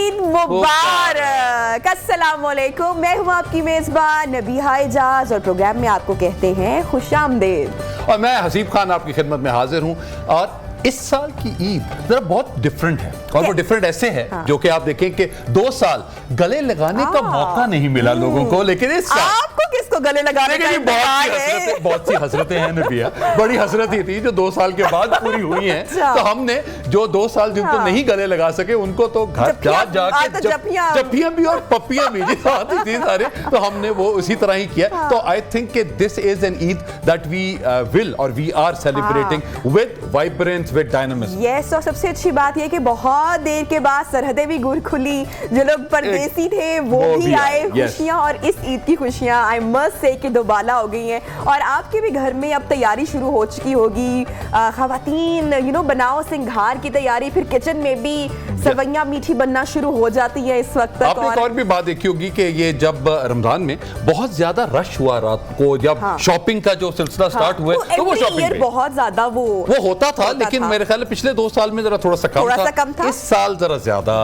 ईद मुबारक। अस्सलामुअलैकुम। मैं हूँ आपकी मेजबान नबीहा एजाज और प्रोग्राम में आपको कहते हैं खुशामदीद। और मैं हसीब खान आपकी खिदमत में हाजिर हूँ। और इस साल की ईद जरा बहुत डिफरेंट है और वो डिफरेंट ऐसे है जो कि आप देखें कि 2 साल गले लगाने का मौका नहीं मिला लोगों को, लेकिन इस साल आपको किसको गले लगाने का बहुत सी हसरतें हैं नबिया, बड़ी हसरत ही थी जो 2 साल के बाद पूरी हुई हैं। तो हमने जो 2 साल जिनको नहीं गले लगा सके उनको तो घर जाके जप्पियां भी और पप्पियां भी साथ ही थी सारे, तो हमने वो उसी तरह ही किया। तो आई थिंक कि this is an Eid that we will और we are celebrating with vibrance, with dynamism. Yes, और सबसे अच्छी बात यह कि बहुत देर के बाद सरहदें भी गुर खुली, जो लोग परदेसी थे वो भी आए, खुशियां और इस ईद की खुशियां आई मस्ट से कि दोबाला हो गई हैं। और आपके भी घर में अब तैयारी शुरू हो चुकी होगी, खवातीन बनाओ सिंगार की तैयारी, फिर किचन में भी सवैयां मीठी बनना शुरू हो जाती है इस वक्त तक। आपने एक और भी बात देखी होगी कि ये जब रमजान में बहुत ज्यादा रश हुआ रात को, जब शॉपिंग का जो सिलसिला स्टार्ट हुआ तो वो शॉपिंग बहुत ज्यादा वो होता था, लेकिन मेरे ख्याल में पिछले 2 साल में जरा थोड़ा सा कम था। इस साल जरा ज्यादा।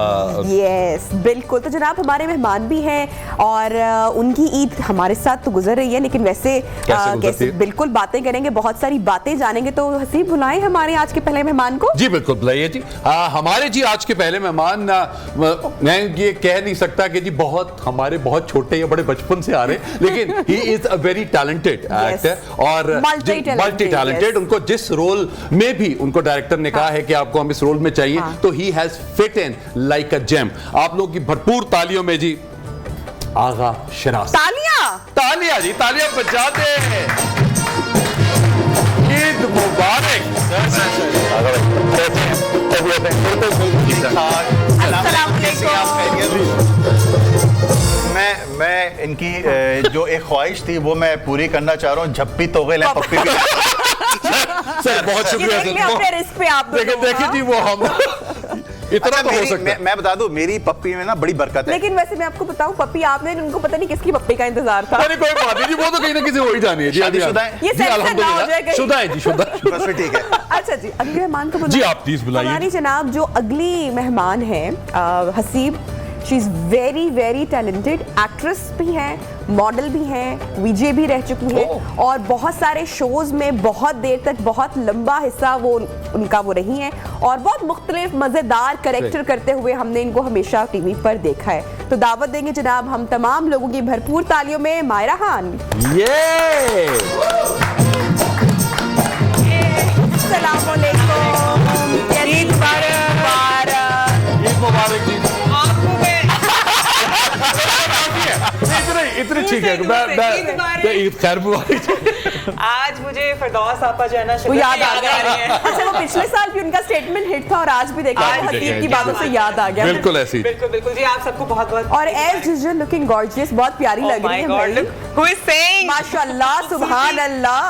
यस बिल्कुल। तो जनाब हमारे मेहमान भी हैं और उनकी ईद हमारे साथ तो गुजर रही है, लेकिन वैसे कैसे बिल्कुल बातें करेंगे, बहुत सारी बातें जानेंगे। तो हसीब बुलाएं हमारे आज के पहले मेहमान को। जी बिल्कुल बुलाइए जी। हमारे जी आज के पहले मेहमान, मैं ये कह नहीं सकता कि जी हमारे बहुत छोटे या बड़े बचपन से आ रहे, लेकिन he is a very talented actor और मल्टी टैलेंटेड। उनको जिस रोल में भी उनको डायरेक्टर ने कहा है कि आपको हम इस रोल में चाहिए, तो he has fit in like a gem. आप लोगों की भरपूर तालियों में जी आगा शनास। तालियां जी, तालियां बजाते हैं। ईद मुबारक। मैं इनकी जो एक ख्वाहिश थी वो मैं पूरी करना चाह रहा हूँ। झप्पी तो गए पप्पी भी। सर बहुत शुक्रिया। देखिए जी वो हम इतना तो हो सकता है। मैं बता दूं मेरी पप्पी में ना बड़ी बरकत है। लेकिन वैसे मैं आपको बताऊं, पप्पी आपने, उनको पता नहीं किसकी पप्पी का इंतजार था। अरे कोई बात नहीं जी, वो तो कहीं ना किसी हो ही जानी है जी। शादीशुदा है ये अल्हम्दुलिल्लाह शुदा है जी, शुदा। बस फिर ठीक है। अच्छा जी, अगले मेहमान को बुलाइए। जी आप प्लीज बुलाइए। हमारी जनाब जो अगली मेहमान है Haseeb, she is very very talented actress भी हैं, मॉडल भी हैं, वीजे भी रह चुकी हैं और बहुत सारे शोज में बहुत देर तक बहुत लंबा हिस्सा वो उनका वो रही हैं और बहुत मुख्तलिफ मजेदार कैरेक्टर करते हुए हमने इनको हमेशा टीवी पर देखा है। तो दावत देंगे जनाब हम तमाम लोगों की भरपूर तालियों में मायरा खान। अस्सलाम वालेकुम। ईद मुबारक जी। इतनी ठीक है। ईद खैर मुबारक। आज मुझे फिरदौस आपा जो है ना वो याद आ गया। अच्छा, वो पिछले साल भी उनका स्टेटमेंट हिट था और आज भी देखा हसीब की बातों से याद आ गया। बिल्कुल ऐसी। बिल्कुल जी, आप सबको बहुत बहुत। और एज यूजुअल लुकिंग गॉर्जियस, बहुत प्यारी लग रही है। Who is saying? माशाल्लाह, सुभान अल्लाह,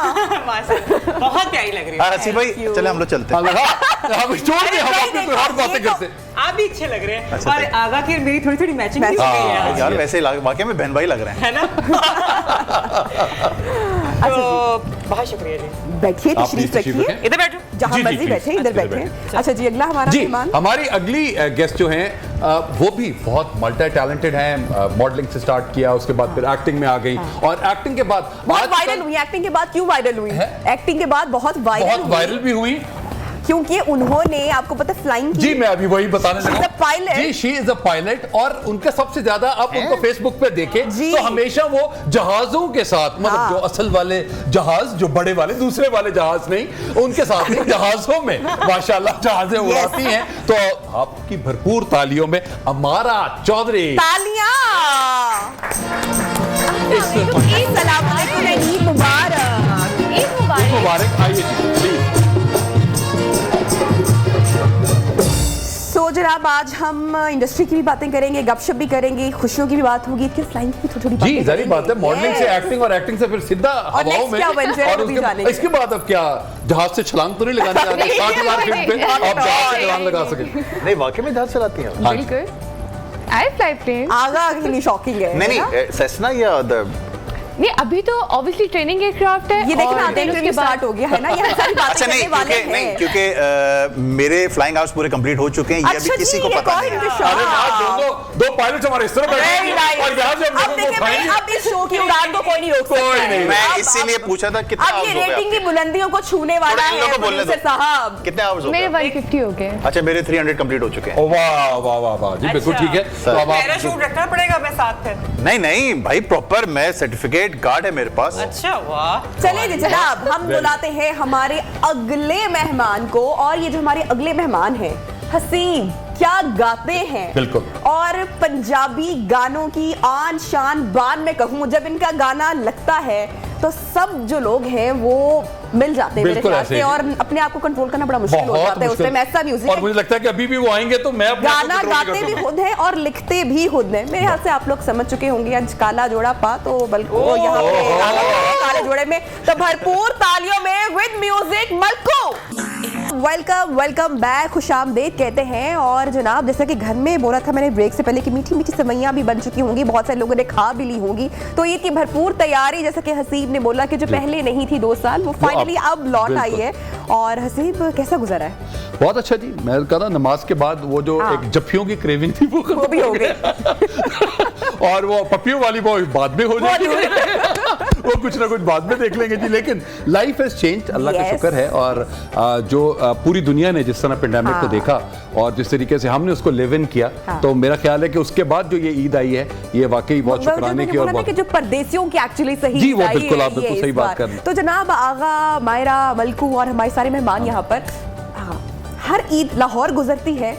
बहुत प्यारी लग रही है। हसीब भाई चले हम लोग चलते हैं। हम छोड़ दे, हम अपनी हर बातें करते हैं। आप भी अच्छे लग रहे हैं और आगा की मेरी थोड़ी मैचिंग भी हो गई है यार। वैसे वाकई में बहन भाई लग रहे हैं, है ना? तो बहुत शुक्रिया जी। बैठिए, तशरीफ रखिए, इधर बैठो, जहाँ मर्जी बैठे, इधर बैठे। अच्छा जी, अगला हमारा मेहमान। हमारी अगली गेस्ट जो हैं वो भी बहुत मल्टी टैलेंटेड हैं। मॉडलिंग से स्टार्ट किया, उसके बाद फिर एक्टिंग में आ गई और एक्टिंग के बाद बहुत वायरल हुई। एक्टिंग के बाद क्यों वायरल हुई? एक्टिंग के बाद बहुत वायरल भी हुई क्योंकि उन्होंने, आपको पता, फ्लाइंग की। जी मैं अभी वही बताने लगा। Pilot ji, she is a pilot और उनका सबसे ज्यादा आप उनको फेसबुक पे देखें तो हमेशा वो जहाजों के साथ, मतलब जो असल वाले जहाज, जो बड़े वाले दूसरे वाले जहाज नहीं, उनके साथ नहीं, जहाजों में माशाल्लाह जहाजें उड़ाती हैं। तो आपकी भरपूर तालियों में अमारा चौधरी। तालियां। अस्सलाम वालेकुम, ईद मुबारक। ईद मुबारक। आइए प्लीज। तो जनाब आज हम इंडस्ट्री की भी बातें करेंगे, गपशप भी करेंगे, खुशियों की भी बात होगी, फ्लाइंग की थोड़ी जी जारी बात है। मॉडलिंग से एक्टिंग और एक्टिंग से फिर सीधा हवाओं में और इसके बाद अब क्या जहाज से छलांग तो नहीं लगाने जा रहे? 60,000 फीट पे आप जहाज से छलांग लगा सकें? नहीं वाकई में जहाज चलाती हैं। बिल्कुल, आई फ्लाई प्लेन। आगा के लिए शॉकिंग है। नहीं सेस्ना या नहीं, अभी तो ऑब्वियसली ट्रेनिंग एयरक्राफ्ट है। ये देखना आते हैं स्टार्ट हो गया है ना, ये सारी बातें करने वाले हैं। नहीं क्योंकि मेरे फ्लाइंग आवर्स पूरे कंप्लीट हो चुके हैं, ये अभी किसी को पता नहीं है। अरे वाह, पायलट हमारे इस तरह Very nice. और यहाँ से हम अब लोगों देखिए को भाई, उठाएंगे। अब इस शो की उड़ान को कोई नहीं रोक सकता कोई है। नहीं। मैं अब- इसीलिए पूछा था कितने अब ये hours हो गए रेटिंग की आपके? बुलंदियों को छूने वाला थोड़ा इन लोगों है को बोलने दो। प्रोड्यूसर साहब। कितने आवर्स हो मेरे गए? 150 हो गए। अच्छा मेरे 300 कंप्लीट हो चुके हैं। ओ, वाह वाह वाह वाह जी बिल्कुल अच्छा। ठीक है। तो अब आप पैराशूट रखना पड़ेगा मैं साथ फिर। नहीं नहीं भाई प्रॉपर मैं सर्टिफिकेट कार्ड है मेरे पास। अच्छा वाह। चलिए जी जनाब, हम बुलाते हैं हमारे अगले मेहमान को। और ये जो हमारे अगले मेहमान हैं, हसीब क्या गाते हैं। बिल्कुल। और पंजाबी गानों की आन शान बान में कहूँ, जब इनका गाना लगता है तो सब जो लोग हैं वो मिल जाते हैं मेरे बिल्कुल ख्याल ऐसे से, ही। और अपने आप को कंट्रोल करना बड़ा मुश्किल हो बहुत जाता है उस टाइम। ऐसा म्यूजिक और मुझे लगता है कि अभी भी वो आएंगे तो मैं अपने आप को गाना control नहीं गाते कर भी सकूंगा। खुद हैं और लिखते भी खुद हैं। मेरे ख्याल से आप लोग समझ चुके होंगे आज काला जोड़ा पा तो बल्कि वो यहाँ पे गाना गाते हैं काले जोड़े में। तो भरपूर तालियों में विद म्यूजिक मलको। वेलकम वेलकम बैक, खुशामदीद कहते हैं। और जनाब जैसा कि घर में बोला था मैंने ब्रेक से पहले कि मीठी मीठी सेवइयां भी बन चुकी होंगी, बहुत सारे लोगों ने खा भी ली होंगी। तो ईद की भरपूर तैयारी, जैसा कि हसीब ने बोला कि जो पहले नहीं थी 2 साल, वो फाइनली अब लौट आई है। और हसीब कैसा गुजरा है? बहुत अच्छा जी। मैं कहा ना नमाज के बाद वो जो हाँ। एक जफ्फियों की क्रेविंग थी वो वो भी हो गई। और वो पपियों वाली वो बाद में हो जाएगी। वो कुछ ना कुछ बाद में देख लेंगे जी। लेकिन लाइफ हैज चेंज्ड, अल्लाह का Yes. शुक्र है। और जो पूरी दुनिया ने जिस तरह पेंडेमिक को हाँ। देखा और जिस तरीके से हमने उसको लिव इन किया, हाँ। तो मेरा ख्याल है कि उसके बाद जो ये ईद आई है ये वाकई बहुत शुक्राने की और बोला ना कि जो परदेसियों की एक्चुअली सही जी, वो ईद आई बिल्कुल, है आप बिल्कुल ये सही इस बात बार। कर रहे हैं। तो जनाब आगा, मायरा, मलकू और हमारे सारे मेहमान यहाँ पर, हाँ, हर ईद लाहौर गुजरती है।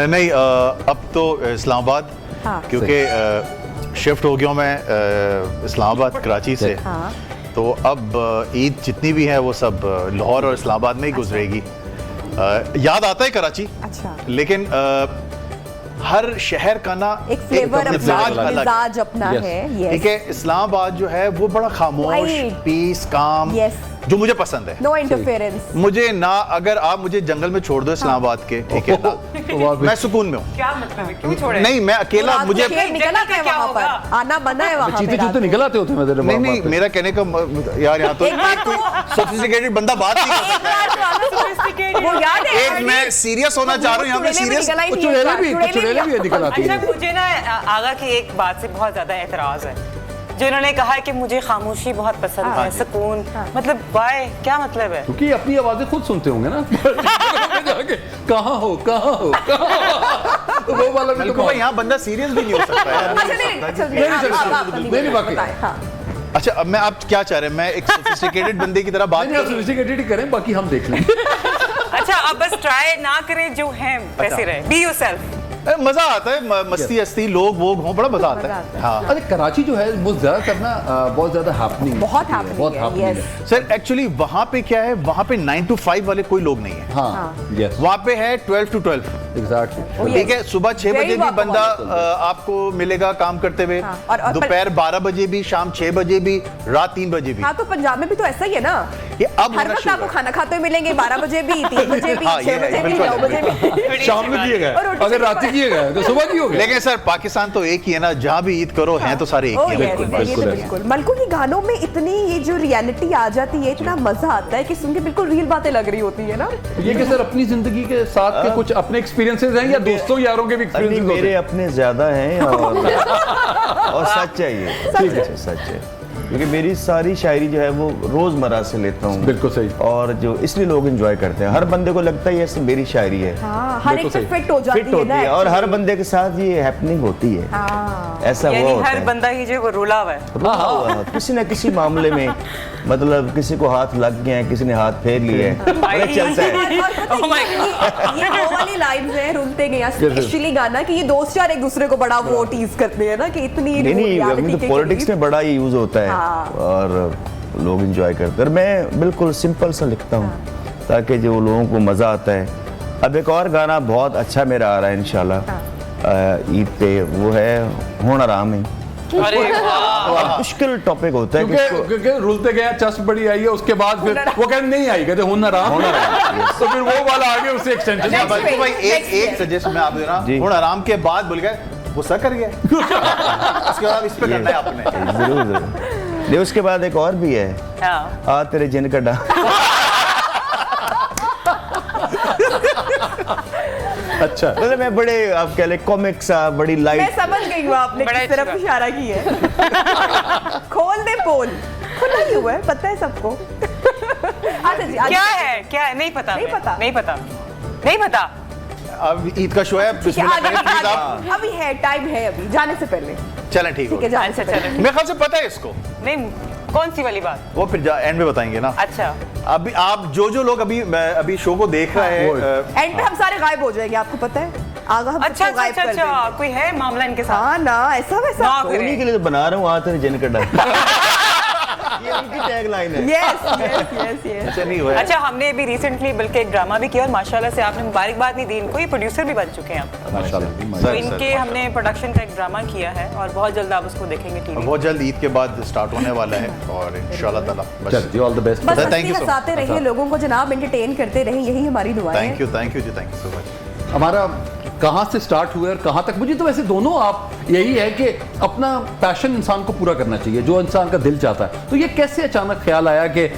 नहीं अब तो इस्लामाबाद, हाँ। क्योंकि शिफ्ट हो गया हूं मैं इस्लामाबाद कराची से। हाँ। तो अब ईद जितनी भी है वो सब लाहौर और इस्लामाबाद में ही गुजरेगी। याद आता है कराची, अच्छा। लेकिन हर शहर का ना एक फ्लेवर मिजाज अपना, अलग है। मिजाज अपना Yes. है। Yes. ठीक है, इस्लामाबाद जो है वो बड़ा खामोश, Quiet. पीस, काम, Yes. जो मुझे पसंद है। No interference. मुझे ना, अगर आप मुझे जंगल में छोड़ दो इस्लामाबाद के, ठीक है ना, तो वहाँ पे- मैं सुकून में हूँ। क्या मतलब है, क्यों छोड़े? नहीं मैं अकेला, मुझे खेल निकला है क्या वहाँ होगा? पर, आना बना है वहाँ पे चीते रात चूते में। निकल आते होते हैं मेरे नहीं वहाँ पे। मेरा कहने का यार यहाँ तो एक बार कोई सोफिस्टिकेटेड बंदा बात नहीं कर एक बार तो आना Sophisticated. वो याद है सकता। एक मैं सीरियस होना चाह रहा हूँ यहाँ पे, सीरियस। वो चुड़ैले भी निकल आती अच्छा है। मुझे ना आगा की एक बात से बहुत ज्यादा एतराज है, जो इन्होंने कहा है कि मुझे खामोशी बहुत पसंद है, सुकून, मतलब वाई, क्या मतलब है? क्योंकि अपनी आवाजें खुद सुनते होंगे ना। जाके कहाँ हो कहाँ हो तो वो वाला भी तो बिल्कुल भाई, यहाँ बंदा सीरियस भी नहीं हो सकता यार। अच्छा, नहीं, वाकई। अच्छा अब मैं, आप क्या चाह रहे हैं, मैं एक सोफिस्टिकेटेड बंदे की तरह बात नहीं, आप करूं? sophisticated ही करें, बाकी हम देख लेंगे। अच्छा अब बस ट्राई ना करें, जो है वैसे रहे, बी योरसेल्फ। मजा आता है, मस्ती हस्ती, लोग वोग हों, बड़ा मजा आता है। हाँ अरे कराची जो है वो ज्यादातर ना बहुत ज्यादा हैपनिंग, बहुत happening है, yes. है। सर एक्चुअली वहाँ पे क्या है, वहाँ पे 9 to 5 वाले कोई लोग नहीं है। हाँ यस वहाँ पे है 12 to 12। एग्जैक्टली। ठीक है, सुबह 6 Very बजे भी workaholic. बंदा आपको मिलेगा काम करते हुए, हाँ, और दोपहर 12 बजे भी, शाम 6 बजे भी, रात 3 बजे भी। हाँ तो पंजाब में भी तो ऐसा ही है ना, ये अब हर होना वक्त शुरू आपको है। खाना खाते हुए मिलेंगे, 12 बजे भी, 3 बजे भी, हाँ, ये 6 है, बजे भी, बिल्कुल, 9 बजे भी। शाम में किए और गए, रोटी अगर से रात किए गए तो सुबह की हो गए। लेकिन सर पाकिस्तान तो एक ही है ना, जहाँ भी ईद करो हैं तो सारे एक Oh, ही yes, हैं। बिल्कुल, ये तो बिल्कुल है। बिल्कुल। मलको की गानों में इतनी ये जो रियलिटी आ जाती है, इतना मजा आता है कि सुन के बिल्कुल रियल बातें लग रही होती है ना। ये कि सर अपनी जिंदगी के साथ के कुछ अपने एक्सपीरियंसेस हैं या दोस्तों यारों के भी नहीं, एक्सपीरियंसेस मेरे अपने ज्यादा हैं और सच है ये, सच है, क्योंकि मेरी सारी शायरी जो है वो रोजमर्रा से लेता हूँ। बिल्कुल सही। और जो इसलिए लोग एंजॉय करते हैं, हर बंदे को लगता है ये सब मेरी शायरी है, हाँ, हर एक बिल्कुल पे सही। फिट हो जाती फिट होती ना है, और हर actually। बंदे के साथ ये हैपनिंग होती है। हाँ। ऐसा हुआ यानी होता हर है बंदा ही जो है वो रुला हुआ है। रुका हुआ है, किसी न किसी मामले में, मतलब किसी को हाथ लग गया है, किसी ने हाथ फेर लिया है, पता चलता है। और पता Oh my है, ये वो वाली लाइन्स हैं रुलते गए स्पेशली गाना कि ये दोस्त यार एक दूसरे को बड़ा वो टीज करते हैं ना कि इतनी नहीं नहीं, reality अभी तो के पॉलिटिक्स में बड़ा ही यूज होता है हाँ। और लोग एंजॉय करते हैं, और मैं बिल्कुल सिंपल सा लिखता हूँ ताकि जो लोगों को मज़ा आता है। अब एक और गाना बहुत अच्छा मेरा आ रहा है इंशाल्लाह ईद पे, वो है हुन आराम है। अरे वाह, मुश्किल टॉपिक होता है क्योंकि रुलते गए चस बड़ी आई है, उसके बाद फिर वो कहते नहीं आई, कहते हुनर आराम, तो फिर वो वाला आगे उससे एक्सटेंशन। Next बल्कि week, भाई next एक week। सजेशन मैं आप दे रहा जी। हूँ, आराम के बाद बोल गए गुस्सा कर गया। उसके बाद इस पे करना है आपने। जरूर जरूर। नहीं, उसके बाद एक और भी है, हाँ। आ तेरे जिन का डा। अच्छा मतलब मैं बड़े आप कह ले कॉमिक्स बड़ी मैं लाइट समझ गई हूँ आपने बड़ा किस तरफ अच्छी इशारा की है। खोल दे पोल, खुला ही हुआ है, पता है सबको। अच्छा जी, क्या है नहीं पता, नहीं पता। नहीं पता। अब ईद का शो है, ठीक है, बिस्मिल्लाह आगे करें प्लीज आप। आगे। अभी है, टाइम है अभी, जाने से पहले। चलें ठीक ठीक है, हो जाने से अच्छा पहले। चलो, मेरे ख्याल से पता है इसको, नहीं कौन सी वाली बात? वो फिर एंड में बताएंगे ना। अच्छा अभी आप जो लोग अभी शो को देख रहे हैं, एंड पे हम सारे गायब हो जाएंगे, आपको पता है। आगे हम अच्छा सबको गायब कर देंगे। कोई है मामला इनके साथ? हाँ ना, ऐसा वैसा। ना उन्हीं करे। के लिए तो बना रहा हूँ आते जिन का डर ये उनकी टैगलाइन है। Yes yes yes yes. अच्छा नहीं हुआ है। अच्छा, हमने अभी रिसेंटली बल्कि एक ड्रामा भी किया और माशाल्लाह से आपने मुबारकबाद नहीं दी इनको, ये प्रोड्यूसर भी बन चुके हैं आप। माशाल्लाह तो इनके हमने प्रोडक्शन का एक ड्रामा किया है और बहुत जल्द आप उसको देखेंगे टीवी। बहुत जल्द ईद के बाद स्टार्ट होने वाला है और इंशाल्लाह ताला बस चल जी, ऑल द बेस्ट। बस Thank हंसी you so हंसाते much. रहिए लोगों को जनाब, एंटरटेन करते रहिए, यही हमारी दुआएं हैं। Thank you ji, thank you so much. हमारा कहाँ से स्टार्ट हुआ और कहाँ तक, मुझे तो वैसे दोनों आप यही है कि अपना पैशन इंसान को पूरा करना चाहिए जो इंसान का दिल चाहता है। तो ये कैसे अचानक ख्याल आया कि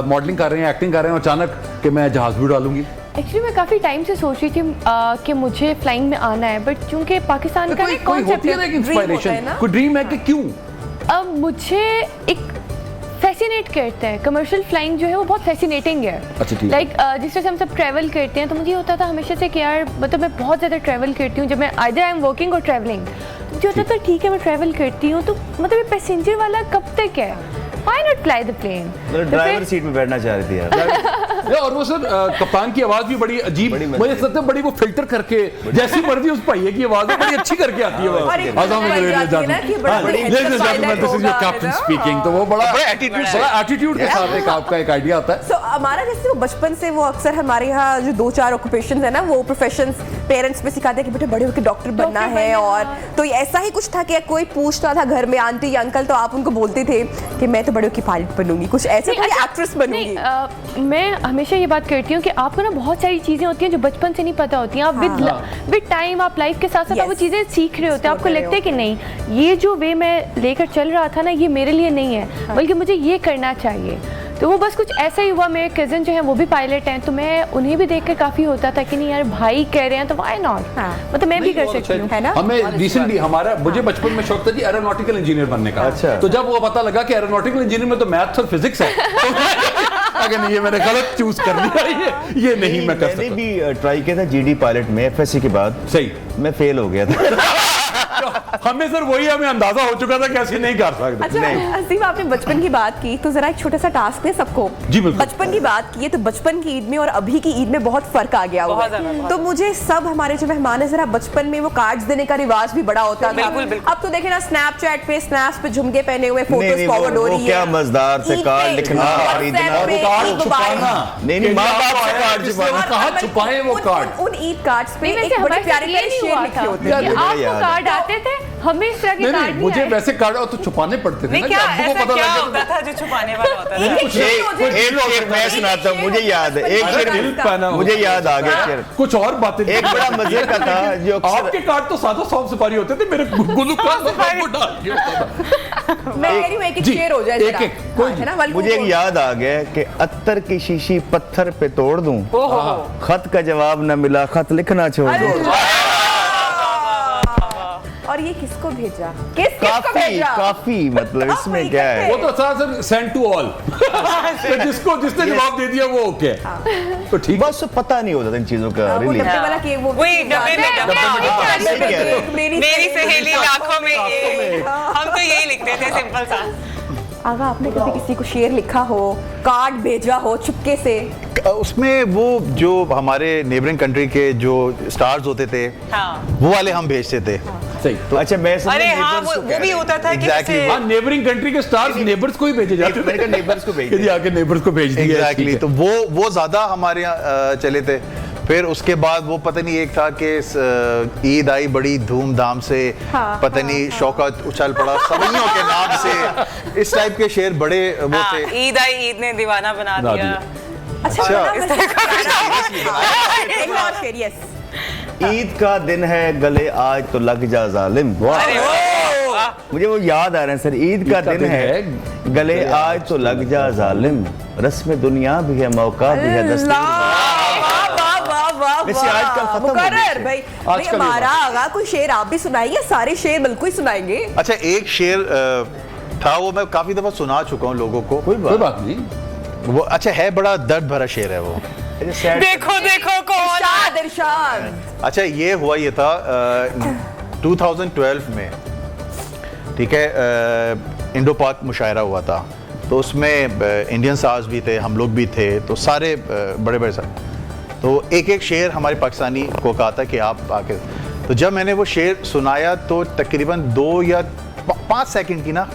मॉडलिंग कर रहे हैं, एक्टिंग कर रहे हैं, अचानक कि मैं जहाज भी डालूंगी? एक्चुअली मैं काफ़ी टाइम से सोच रही थी कि मुझे फ्लाइंग में आना है, बट चूंकि पाकिस्तान का कोई एक कोई कॉन्सेप्ट होती है ना एक होता है इंस्पायरेशन, ना? कोई ड्रीम है कि क्यों? अब मुझे एक फैसिनेट करता है, कमर्शियल फ्लाइंग जो है वो बहुत फैसिनेटिंग है। अच्छा, ठीक है। लाइक जिस तरह से हम सब ट्रैवल करते हैं, तो मुझे होता था हमेशा से कि यार मतलब मैं बहुत ज़्यादा ट्रैवल करती हूँ, जब मैं आइदर आई एम वर्किंग और ट्रैवलिंग, तो मुझे होता था ठीक है मैं ट्रैवल करती हूँ, तो मतलब ये पैसेंजर वाला कब तक है, why not fly the plane. मतलब ड्राइवर सीट में बैठना चाह रही थी यार। और वो सर कप्तान की आवाज भी बड़ी अजीब, बड़ी मजेदार। मुझे लगता है बड़ी वो फिल्टर करके जैसी मर्जी उस पहिए की आवाज है बड़ी अच्छी करके आती है वो। और एक आजाम बन में जाती है ना कि बड़ा हाँ, बड़ी ladies and headset gentlemen, this is your होगा, captain है ना? speaking। तो वो बड़ा बड़ा attitude से। बड़ा एटीट्यूड के साथ एक आपका एक आइडिया आता है। सो हमारा जैसे वो बचपन से वो अक्सर हमारे यहाँ जो 2-4 ऑक्यूपेशन है ना, वो प्रोफेशंस पेरेंट्स में सिखाते हैं कि बेटे बड़े होकर डॉक्टर बनना है। और तो ऐसा ही कुछ था कि कोई पूछता था घर में आंटी या अंकल, तो आप उनको बोलते थे कि मैं तो बड़े होकर पायलट बनूंगी, कुछ ऐसे नहीं, कोई अच्छा, एक्ट्रेस बनूंगी। नहीं, मैं हमेशा ये बात करती हूँ कि आपको ना बहुत सारी चीज़ें होती हैं जो बचपन से नहीं पता होती हैं। आप विद टाइम आप लाइफ के साथ साथ आप वो Yes. चीज़ें सीख रहे होते हैं। आपको रहे लगता है कि नहीं, ये जो वे मैं लेकर चल रहा था ना, ये मेरे लिए नहीं है, बल्कि मुझे ये करना चाहिए। तो वो बस कुछ ऐसा ही हुआ। मेरे कज़न जो है वो भी पायलट हैं, तो मैं उन्हें भी देख कर काफ़ी होता था कि नहीं यार भाई कह रहे हैं तो व्हाई नॉट, हाँ। मतलब मैं भी नहीं, कर बहुत सकती हूँ, अच्छा है ना। हमें रिसेंटली मुझे बचपन में शौक था जी एरोनॉटिकल इंजीनियर बनने का। अच्छा। तो जब वो पता लगा कि एरोनॉटिकल इंजीनियर में तो मैथ्स और फिजिक्स है, तो अगर नहीं, ये मैंने गलत चूज कर लिया, ये नहीं मैं कर मैंने सकता। भी ट्राई किया था जीडी पायलट में एफएससी के बाद, सही, मैं फेल हो गया था। हमें सर वही हमें अंदाजा हो चुका था कि ऐसे नहीं कर सकते। अच्छा हसीब, आपने बचपन की बात की, तो जरा एक छोटा सा टास्क है सबको। जी, बिल्कुल। बचपन की बात की है तो बचपन की ईद में और अभी की ईद में बहुत फर्क आ गया हुआ बहुत है। ज़्यादा, बहुत तो मुझे सब हमारे जो मेहमान है, जरा बचपन में वो कार्ड्स देने का रिवाज भी बड़ा होता था। बिल्कुल, बिल्कुल। अब तो देखे ना स्नैपचैट पे स्नैप्स पे झुमके पहने हुए नहीं, फोटोज नहीं, फॉरवर्ड हो वो रही है। क्या मजेदार थे, ईद कार्ड पे, लिखना, WhatsApp खरीदना, पे, वो कार्ड ईद मुबारक। छुपाना। नहीं, माँ बाप से कार्ड छुपाना। और कहाँ मतलब छुपाए वो कार्ड? उन ईद कार्ड्स पे नहीं, वैसे एक बड़े हमारे प्यारे साथ ये प्यारे नहीं शेर हुआ लिखे था होते कि थे। मुझे आपको याद है। कार्ड आते थे, हमें इस तरह के नहीं कार्ड नहीं, नहीं मुझे आए। वैसे कार्ड और तो छुपाने पड़ते थे नहीं ना, क्या कि अब्बू ऐसा को पता क्या लग होता गया था जो छुपाने वाला होता था? एक शेर हो जाए। एक शेर मैं सुनाता हूँ, मुझे याद है एक अरे दिल शेर, पहना हुआ। मुझे याद आ गया शेर। कुछ और बातें एक बड़ा मजे का था जो अक्सर आपके कार्ड तो सादा सॉन्ग सफारी होते थे, मेरे गुलूकार को डाल के होता था। मैं कह रही हूँ एक जी, शेर हो जाए एक- जरा। एक, कोई हाँ, है ना, मुझे एक याद आ गया कि अत्तर की शीशी पत्थर पे तोड़ दूं, ओहो खत का जवाब न मिला, खत लिखना छोड़ अरे दूं। और ये किसको भेजा? किसको काफी भेजा? काफी मतलब अब इसमें वही क्या कहते है, वो तो सर सेंड टू ऑल, जिसने जवाब दे दिया वो ओके, तो ठीक है। बस पता नहीं होता था इन चीजों का वो रियली। डब्बे वाला केक, वो वही डब्बे में डब्बे सही कह रहे हो। मेरी मेरी सहेली लाखों में एक। हम तो यही लिखते थे सिंपल सा। आगा आपने कभी किसी को शेर लिखा हो, कार्ड भेजा हो चुपके से? उसमें वो जो हमारे नेबरिंग कंट्री के जो स्टार्स होते थे, हाँ वो वाले हम भेजते थे। सही। तो अच्छा मैं समझा अरे हाँ neighbors को वो कह भी रहे होता था कि Exactly, जैसे हाँ, नेबरिंग कंट्री के स्टार्स नेबर्स को ही भेजे जाते मैंने कहा neighbors को भेज कि जी आके नेबर्स को भेज दिया। एग्जैक्टली ठीक है। तो वो ज्यादा हमारे यहाँ चले थे। फिर उसके बाद वो पता नहीं एक था कि ईद आई बड़ी धूमधाम से, हाँ, पता नहीं शौकत उछल पड़ा सवैयों के नाम से, इस टाइप के शेर बड़े वो हाँ, थे। ईद आई ईद ने दीवाना बना बना दिया। अच्छा अच्छा। बड़ा इस तरह का कुछ एक और शेर, यस। ईद का दिन है गले आज तो लग जा जालिम। अरे वाह, मुझे वो याद आ रहे हैं सर, ईद का दिन है गले आज तो लग जा जालिम, रस्म दुनिया भी है, मौका भी है, दस्तूर वाह वाह वाह वाह वैसे आजकल खत्म हो गई मुकर्रर है। भाई आजकल ये हमारा आगा कोई शेर आप भी सुनाइए, सारे शेर बिल्कुल ही सुनाएंगे। अच्छा एक शेर था, वो मैं काफी दफा सुना चुका हूँ लोगों को। कोई बात नहीं। वो अच्छा है, बड़ा दर्द भरा शेर है वो। देखो देखो कौन इरशाद इरशाद। अच्छा ये हुआ ये था 2012 में, ठीक है, इंडो पाक मुशायरा हुआ था, तो उसमें इंडियन सार्स भी थे, हम लोग भी थे, तो सारे बड़े बड़े सारे, तो एक एक शेर हमारे पाकिस्तानी को कहा था कि आप आके, तो जब मैंने वो शेर सुनाया तो तकरीबन 2 या 5 सेकंड की ना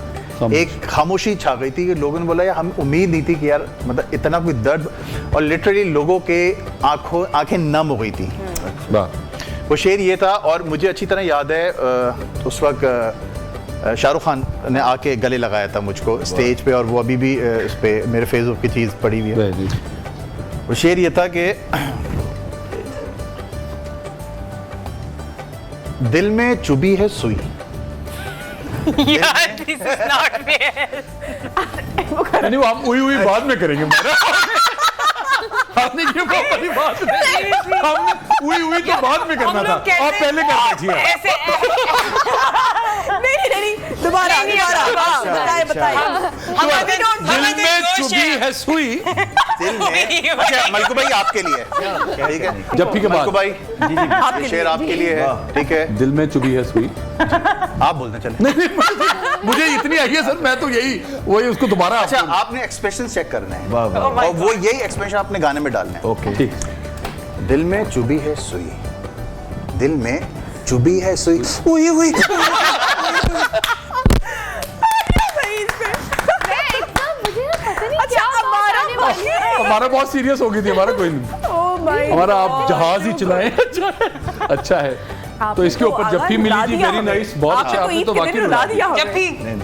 एक खामोशी छा गई थी कि लोगों ने बोला यार हम उम्मीद नहीं थी कि यार मतलब इतना कोई दर्द, और लिटरली लोगों के आंखें नम हो गई थी। वो शेर ये था, और मुझे अच्छी तरह याद है उस वक्त शाहरुख खान ने आके गले लगाया था मुझको स्टेज पे, और वो अभी भी इस पे मेरे फेसबुक की चीज़ पड़ी हुई है। वो शेर ये था कि दिल में चुभी है सुई। यार this is not fair. नहीं वो हम उई बाद में करेंगे हमारा। आपने ये वाली बात नहीं, हमने उई तो बाद में करना था, आप पहले कर दीजिए। ऐसे नहीं दोबारा बताइए दिल में चुभी है सुई। दिल में अच्छा मलकू भाई आपके लिए, ठीक है, जब ठीक है मलकू भाई आपके ये शेर आपके लिए है, ठीक है, दिल में चुभी है सुई। आप बोलना चले। मुझे इतनी आई है सर, मैं तो यही वही उसको दोबारा। अच्छा आपने एक्सप्रेशन चेक करना है, वाह वाह। और वो यही एक्सप्रेशन आपने गाने में डालना है। ओके ठीक। दिल में चुभी है सुई, दिल में चुभी है सुई, उई उई। हमारा बहुत सीरियस हो गई थी, हमारा कोई नहीं, हमारा आप जहाज ही चलाएं। अच्छा है। तो इसके ऊपर जब भी मिली थी वेरी नाइस, बहुत अच्छा। आपने तो बाकी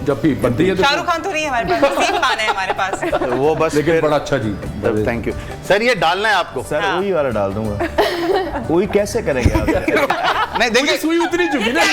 जब भी बनती है शाहरुख खान तो नहीं है हमारे पास, नसीब खान है हमारे पास। वो बस लेकिन बड़ा अच्छा जी। Thank you sir. ये डालना है आपको सर वही वाला डाल दूंगा। वही कैसे करेंगे आप? नहीं मुझे देखिए सुई उतनी चुभी ना,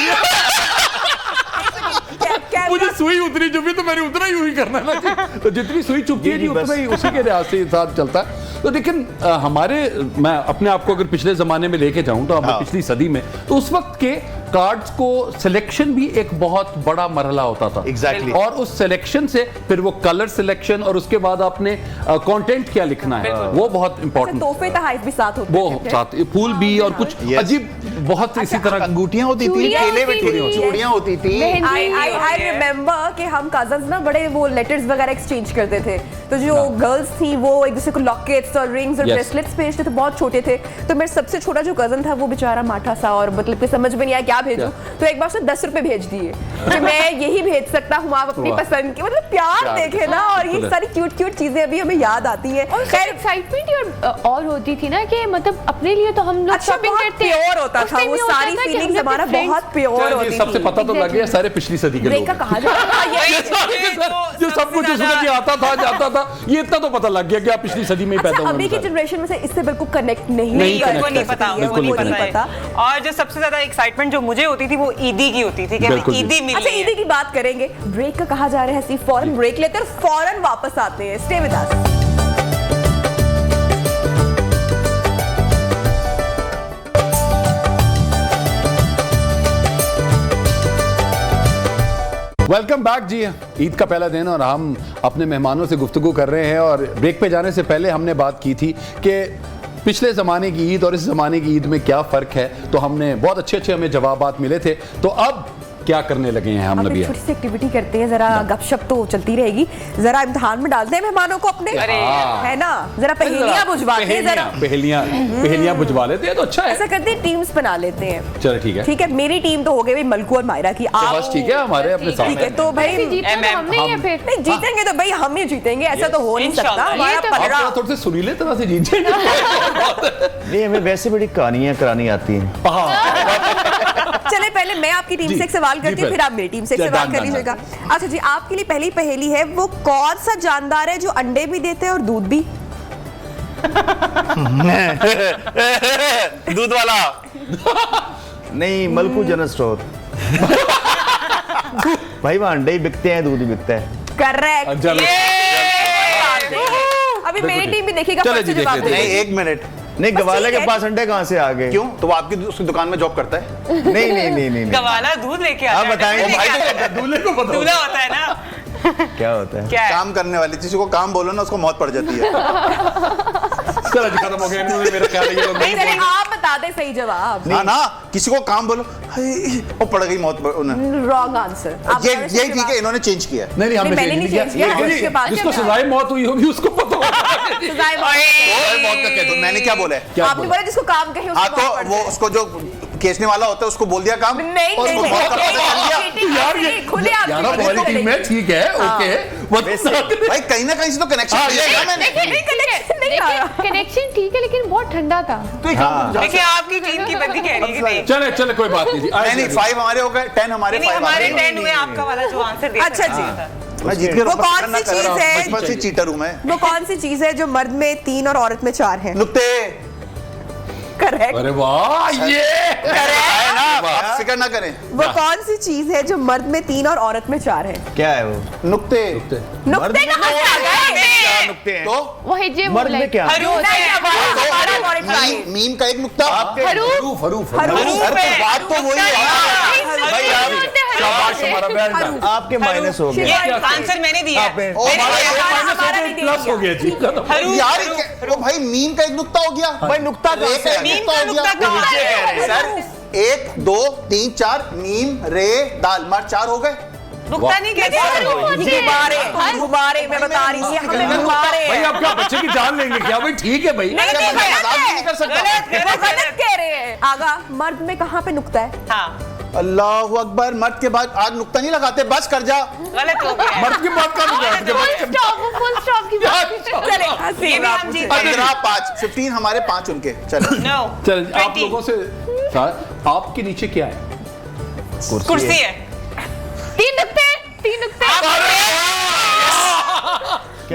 मुझे सुई उतनी चुभी तो मैंने उतना ही हुई करना ना जी। तो जितनी सुई चुभती है जी उतना ही उसी के लिहाज से साथ चलता है। तो लेकिन हमारे, मैं अपने आप को अगर पिछले जमाने में लेके जाऊं तो हमें पिछली सदी में, तो उस वक्त के कार्ड्स को सिलेक्शन भी एक बहुत बड़ा मरहला होता था। Exactly. और उस सिलेक्शन से फिर वो कलर सिलेक्शन, और उसके बाद आपने कंटेंट क्या लिखना है, वो बहुत इंपॉर्टेंट। तोहफे तहफ़ भी साथ होते वो थे। साथ फूल भी और कुछ Yes. अजीब बहुत इसी तरह अंगूठियां होती थी, चूड़ियां केले में होती थी। चूड़ियां होती थी। I remember कि हम कजन्स ना बड़े वो लेटर्स वगैरह एक्सचेंज करते थे, तो जो गर्ल्स थी वो एक दूसरे को लॉकेट्स और रिंग्स और Yes. ब्रेसलेट्स भेजते थे, बहुत छोटे थे। तो मेरे सबसे छोटा जो कजन था वो बेचारा माठा सा, और मतलब कि समझ में नहीं आया क्या भेजूं, तो एक बार उसने 10 रुपए भेज दिए कि मैं यही भेज सकता हूँ, आप अपनी वाह। पसंद की। मतलब प्यार देखे ना, और ये बिल्कुल। सारी क्यूट क्यूट चीजें अभी हमें याद आती है। और खैर एक्साइटमेंट और होती थी ना कि मतलब अपने लिए तो हम लोग अच्छा, शॉपिंग बहुत करते प्योर होता उस था, time वो ये होता सारी था कि फीलिंग्स हम हमारा अपने बहुत friends- प्योर चलो होती जी, सबसे थी। पता तो लग गया सारे पिछली सदी के लोग ब्रेक का हैं। कहा जाता है ये जो सब कुछ उसमें जी आता था जाता था, ये इतना तो पता लग गया कि आप पिछली सदी में ही पैदा अच्छा, हुए अभी की हैं। जनरेशन में से इससे बिल्कुल कनेक्ट नहीं नहीं कर connect वो नहीं कर पता, सकते, वो नहीं बिल्कुल पता है। और जो सबसे ज्यादा एक्साइटमेंट जो मुझे होती थी वो ईदी की होती थी कि हमें बिल्कुल जी। ईदी मिली अच्छा, है। ईदी की बात करेंगे। ब्रेक का कहा जा रहा है, फौरन ब्रेक लेते हैं और फौरन वापस आते हैं। Stay with us. Welcome back जी। ईद का पहला दिन और हम अपने मेहमानों से गुफ्तगू कर रहे हैं, और ब्रेक पे जाने से पहले हमने बात की थी कि पिछले ज़माने की ईद और इस ज़माने की ईद में क्या फ़र्क है, तो हमने बहुत अच्छे हमें जवाबात मिले थे। तो अब क्या करने लगे हैं हम अब नबी? एक छोटी सी एक्टिविटी करते हैं, जरा गपशप तो चलती रहेगी, जरा इम्तिहान में डालते हैं मेहमानों को अपने, अरे है ना, जरा पहेलियां बुझवाते हैं, जरा पहेलियां बुझवा लेते हैं तो अच्छा है। ऐसा करते हैं, टीम्स बना लेते हैं। चलो ठीक है, ठीक है, मेरी टीम तो हो गई भाई मलकू और मायरा की। तो आप बस ठीक है, हमारे अपने ठीक है, सामने तो भाई ऐसे जीतना तो हमने ही है फिर। नहीं जीतेंगे तो भाई हम ही जीतेंगे, ऐसा तो हो नहीं सकता। इंशाल्लाह। हमारा ये तो आप पलड़ा थोड़े से सुरीले तरह से जीत जाएंगे। नहीं हमें वैसे बड़ी कहानियां करानी आती हैं। चले, पहले मैं आपकी टीम जी, से एक सवाल जी, करती हूँ, फिर। फिर आप मेरी टीम से एक चल, सवाल डन, कर डन, लीजिएगा। अच्छा जी, आपके लिए पहली पहेली है, वो कौन सा जानदार है जो अंडे भी देते हैं और दूध भी? दूध वाला। नहीं मलकू जनरल स्टोर। भाई वहाँ अंडे ही बिकते हैं, दूध ही बिकता है। करेक्ट। चलो अभी मेरी टीम भी देखिएगा, चले फट से जी, जवाब देखिए, देगी। नहीं एक मिनट, नहीं गवाले ठीक के है। पास अंडे कहाँ से आ गए? क्यों? तो वो आपकी उसकी दुकान में जॉब करता है? नहीं गवाला दूध लेके आता आप है, बताएंगे। लेके भाई तो आता है। दूल्हे को पता दूल्हा होता है ना, क्या होता है? क्या है? काम करने वाली किसी को काम बोलो ना उसको मौत पड़ जाती है। चलो जी, खत्म हो गया इन्होंने, मेरा ख्याल है ये लोग नहीं चलिए आप बता दे सही जवाब। हाँ ना, किसी को काम बोलो, हाय, वो पड़ गई मौत उन्हें। Wrong answer. ये यही ठीक है, इन्होंने चेंज किया है। नहीं हमने मैंने change नहीं किया। change किया, ये उसके पास जिसको क्या सजाए मौत हुई होगी उसको पता होगा। सजाए मौत। ओए, मौत का कह दो, मैंने क्या बोला है? क्या आपने बोला जिसको काम कहे हाँ उसको मौत पड़ तो वो जाए। उसको जो केसने वाला होता है उसको बोल दिया काम, नहीं और नहीं उसको मौत का पता चल गया। नहीं यार ये खुले आप यार हमारी टीम में ठीक है, ओके भाई कहीं ना कहीं से तो कनेक्शन हाँ, किया है मैंने। कनेक्शन ठीक है लेकिन बहुत ठंडा था। देखिए आपकी टीम की बंदी कह रही है कि नहीं। चले चले कोई बात नहीं जी। नहीं 5 हमारे हो गए, 10 हमारे, नहीं 5 हमारे हमारे। 10 हुए, आपका वाला जो आंसर दिया अच्छा था। जी। मैं जीत के वो कौन सी चीज है? बचपन से चीटर हूं मैं। वो कौन सी चीज है जो मर्द में 3 और औरत में 4 है? नुक्ते। करेक्ट। अरे वाह ये है ना, आप फिक्र ना करें। वो कौन सी चीज है जो मर्द में 3 और औरत में 4 है? क्या है वो? नुक्ते। नुक्ते कहाँ से आ गए? क्या नुक्ते हैं? तो वो हिजे मर्द में क्या? हरूफ नहीं, है, हमारा पॉइंट राइट। मीम का एक नुक्ता। हरूफ हरूफ हरूफ अरे तो बात तो वही है। भाई आप शाबाश हमारा वेल डन। आपके माइनस हो ये गए। आंसर मैंने दिया है। आपने- ओ मैंने भाई, दिया है। हमारा नहीं दे प्लस हो गया जी। हरूफ, यार हरूफ। वो भाई मीम का एक नुक्ता हो गया। भाई नुक्ता कहाँ से? मीम का नुक्ता कहाँ वो है? कह रहे हैं सर 1 2 3 4 मीम रे दाल मार 4 हो गए। नुक्ता नहीं कहते। गुब्बारे मैं बता रही थी हमें गुब्बारे भाई आप क्या बच्चे की जान लेंगे क्या? भाई ठीक है भाई। नहीं नहीं मैं गलत मजाक भी है। नहीं कर सकता। वो गलत कह रहे हैं। आगा मर्द में कहाँ पे नुक्ता है? हाँ अल्लाह अकबर, मर्द के बाद आज नुक्ता नहीं लगाते, बस कर जा। गलत हो गया। मर्द की बात का फुल स्टॉप की बात। चले हंसी ये भी आप हम मुझे। जीत 15 5 15 हमारे 5 उनके। चलो नो चल आप लोगों से आपके नीचे क्या है? कुर्सी है। 3 नुक्ते।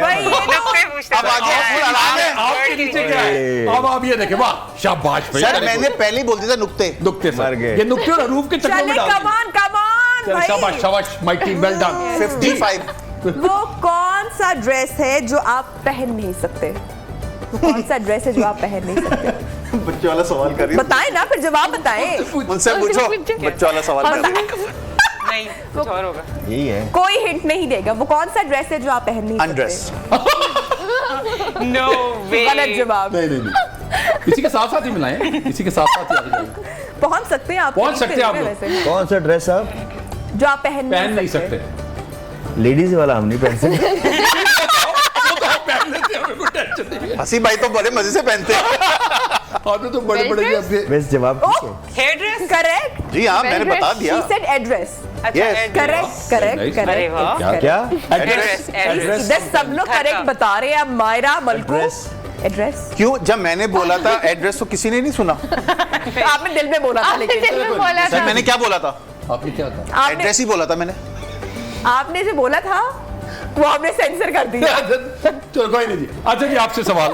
भाई ये नुक्ते पूछते अब आगे फुल आराम है। आपके नीचे क्या है? अब आप ये देखें, वाह शाबाश भाई। सर मैंने पहले ही बोल दिया था नुक्ते। नुक्ते मर गए। ये नुक्ते और हरूफ के चक्कर में चले डाल दिए। कमान चल, शाबाश भाई। शाबाश माय टीम वेल डन। 55 वो कौन सा ड्रेस है जो आप पहन नहीं सकते? वो कौन सा ड्रेस है जो आप पहन नहीं सकते? बच्चे वाला सवाल कर रही बताएं ना, फिर जवाब बताएं। उनसे पूछो, बच्चे वाला सवाल कर रही नहीं कुछ और होगा। यही है। कोई हिंट नहीं देगा। वो कौन सा ड्रेस है जो आप पहन नहीं अनड्रेस। सकते? नो वे। गलत जवाब। नहीं इसी के साथ साथ ही मिलाएं, इसी के साथ साथ ही आगे जाएंगे। पहुंच सकते हैं आप? पहुंच सकते हैं आप लोग। वैसे कौन सा ड्रेस आप? जो आप पहन नहीं सकते। लेडीज वाला हम नहीं पहन सकते। वो तो हम पहन लेते हैं, हमें कोई टेंशन नहीं है। हसी भाई तो बड़े मजे से पहनते हैं। और तो बड़े बड़े आपके वैसे जवाब ठीक है। Hair dress. करेक्ट। जी हाँ मैंने बता She दिया। said address. अच्छा Yes. head dress। Correct correct Nice. अरे वाह। करेक्ट। क्या? Address, address। इधर सब लोग घर का। करेक्ट बता रहे हैं। अब मायरा मलकू Address। एड्रेस क्यों? जब मैंने बोला था एड्रेस तो किसी ने नहीं सुना। आपने दिल में बोला था लेकिन दिल में बोला सर था। मैंने क्या बोला था? आपने क्या कहा? आपने एड्रेस ही बोला था मैंने। आपने जो बोला था वो हमने सेंसर कर दिया। चलो कोई नहीं जी। अच्छा जी आपसे सवाल,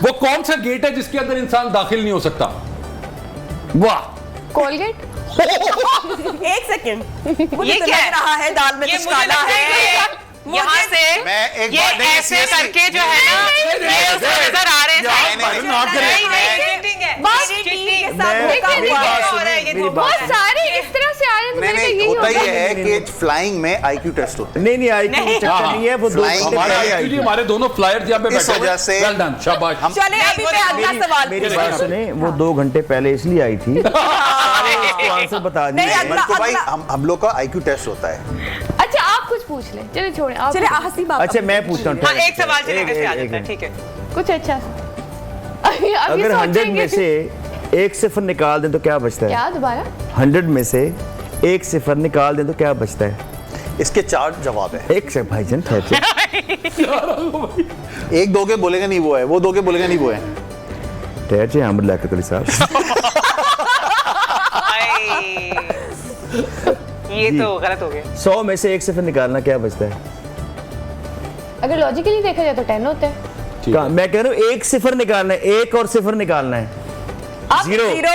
वो कौन सा गेट है जिसके अंदर इंसान दाखिल नहीं हो सकता? वाह कोलगेट। एक सेकंड, मुझे ये तो क्या लग है? रहा है दाल में ये कुछ मुझे काला लगता है। है यहाँ से मैं एक ये बार नहीं, ऐसे seriously। करके जो है ना ये उसको नजर आ रहे हैं नहीं, नहीं, साइड। ना करें। नहीं नहीं cheating है। मेरी टीम के साथ मैं- धोखा मेरी हुआ बात है। सुनिए, हो रहा है, ये मेरी धोखा बात बहुत सारे इस तरह से आए तो नहीं मैंने कहा नहीं यही होता होगा। ये है कि फ्लाइंग में आईक्यू टेस्ट होते हैं। नहीं आई हाँ, चक्कर नहीं है वो 2 Flying घंटे हमारे पहले आई एक्चुअली थी। हमारे दोनों फ्लायर्स यहाँ पे इस बैठे वजह से वेल डन शाबाश। हम चले अभी मैं अगला सवाल मेरी पूछती बात हूँ। सुने, वो 2 घंटे पहले इसलिए आई थी उसको आंसर बता नहीं, दिया। अगला- तो भाई अगला- हम लोग का आईक्यू टेस्ट होता है। अच्छा आप कुछ पूछ ले। चलिए छोड़े आप चले पूछो। हंसी बात। अच्छा मैं पूछता हूँ। हाँ एक सवाल से एक- लेकर से आ एक- जाता है एक- ठीक है। कुछ अच्छा सा। अभी अगर 100 सोचेंगे। में से 1 सिफर निकाल दें तो क्या बचता है? क्या दोबारा? 100 में से 1 सिफर निकाल दें तो क्या बचता है? इसके 4 जवाब है। एक से भाईजान ठहर। एक दोगे बोलेगा नहीं वो है, वो दोगे बोलेगा नहीं वो है। ठहर जाए अमर लाकर साहब। ये तो गलत हो गया। 100 में से 1 सिफर निकालना क्या बचता है? अगर लॉजिकली देखा जाए तो 10 होता है। मैं कह रहा हूँ 1 सिफर निकालना है, 1 और सिफर निकालना है। आप जीरो। जीरो।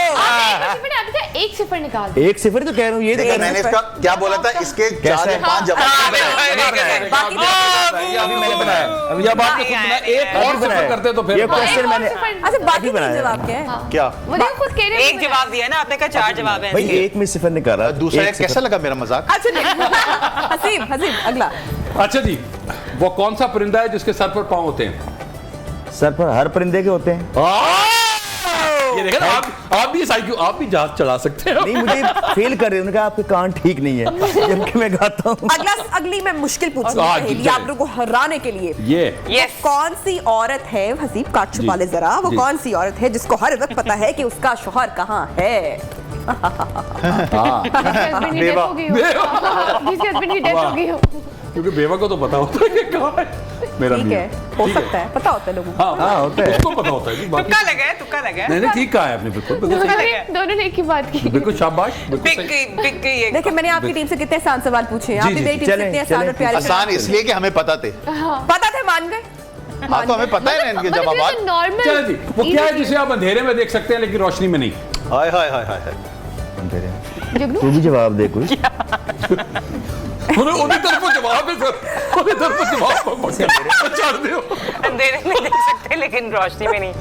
एक सिफर निकाल दो। 1-0 तो कह रहा हूँ ये देखिए मैंने इसका क्या बोला था, इसके 4 या 5 जवाब बाकी अभी मैंने बनाया अभी जब आपने खुद बनाया, एक और सिफर करते तो फिर ये क्वेश्चन मैंने अच्छा बाकी तीन बनाया। जवाब क्या है? क्या वो देखो खुद कह रहे हैं एक जवाब दिया ना आपने, कहा 4 जवाब है भाई एक में सिफर निकाला दूसरा एक कैसा लगा मेरा मजाक? अच्छा नहीं। हसीब हसीब अगला। अच्छा जी, वो कौन सा परिंदा है जिसके सर पर पाँव होते हैं? सिफर। सर पर हर परिंदे के होते हैं। ये देखा ना, आप भी साइकिल, आप भी जहाज चला सकते हो। नहीं मुझे फेल कर रहे हैं, उन्होंने कहा आपके कान ठीक नहीं है जबकि मैं गाता हूँ। अगली मैं मुश्किल पूछूंगी हाँ, पहेली चले। आप लोगों को हराने के लिए। ये यस कौन सी औरत है, हसीब काट छुपा ले जरा, वो जी। कौन सी औरत है जिसको हर वक्त पता है कि उसका शौहर कहाँ है? जिसके हस्बैंड की डेथ हो गई हो, जिसके हस्बैंड की डेथ हो गई हो। क्योंकि बेवा को तो पता होता है कि कहाँ है। मेरा ठीक भी है, हो सकता है, पता होता है लोगों को। हाँ होता है। उसको पता होता है जी, बाकी तुक्का लगा है, तुक्का लगा है। नहीं नहीं ठीक कहा है आपने, बिल्कुल बिल्कुल सही। दोनों ने एक ही बात की। बिल्कुल शाबाश, बिल्कुल बिक सही। गई, बिक गई एक। देखिए मैंने आपकी टीम से कितने आसान सवाल पूछे हैं, जी, आपने जी, मेरी टीम से चलें, कितने आसान और चलें। प्यारे आसान इसलिए कि हमें पता थे। पता थे, मान गए। हाँ तो हमें पता है ना इनके जवाब। नॉर्मल चलो जी, वो क्या है जिसे आप अंधेरे में देख सकते हैं लेकिन रोशनी में नहीं? हाय हाय हाय हाय। तू भी जवाब दे कोई। उन्हीं तरफ जवाब है सर, उन्हीं तरफ जवाब छोड़ दो। अंधेरे में देख सकते हैं लेकिन रोशनी में नहीं।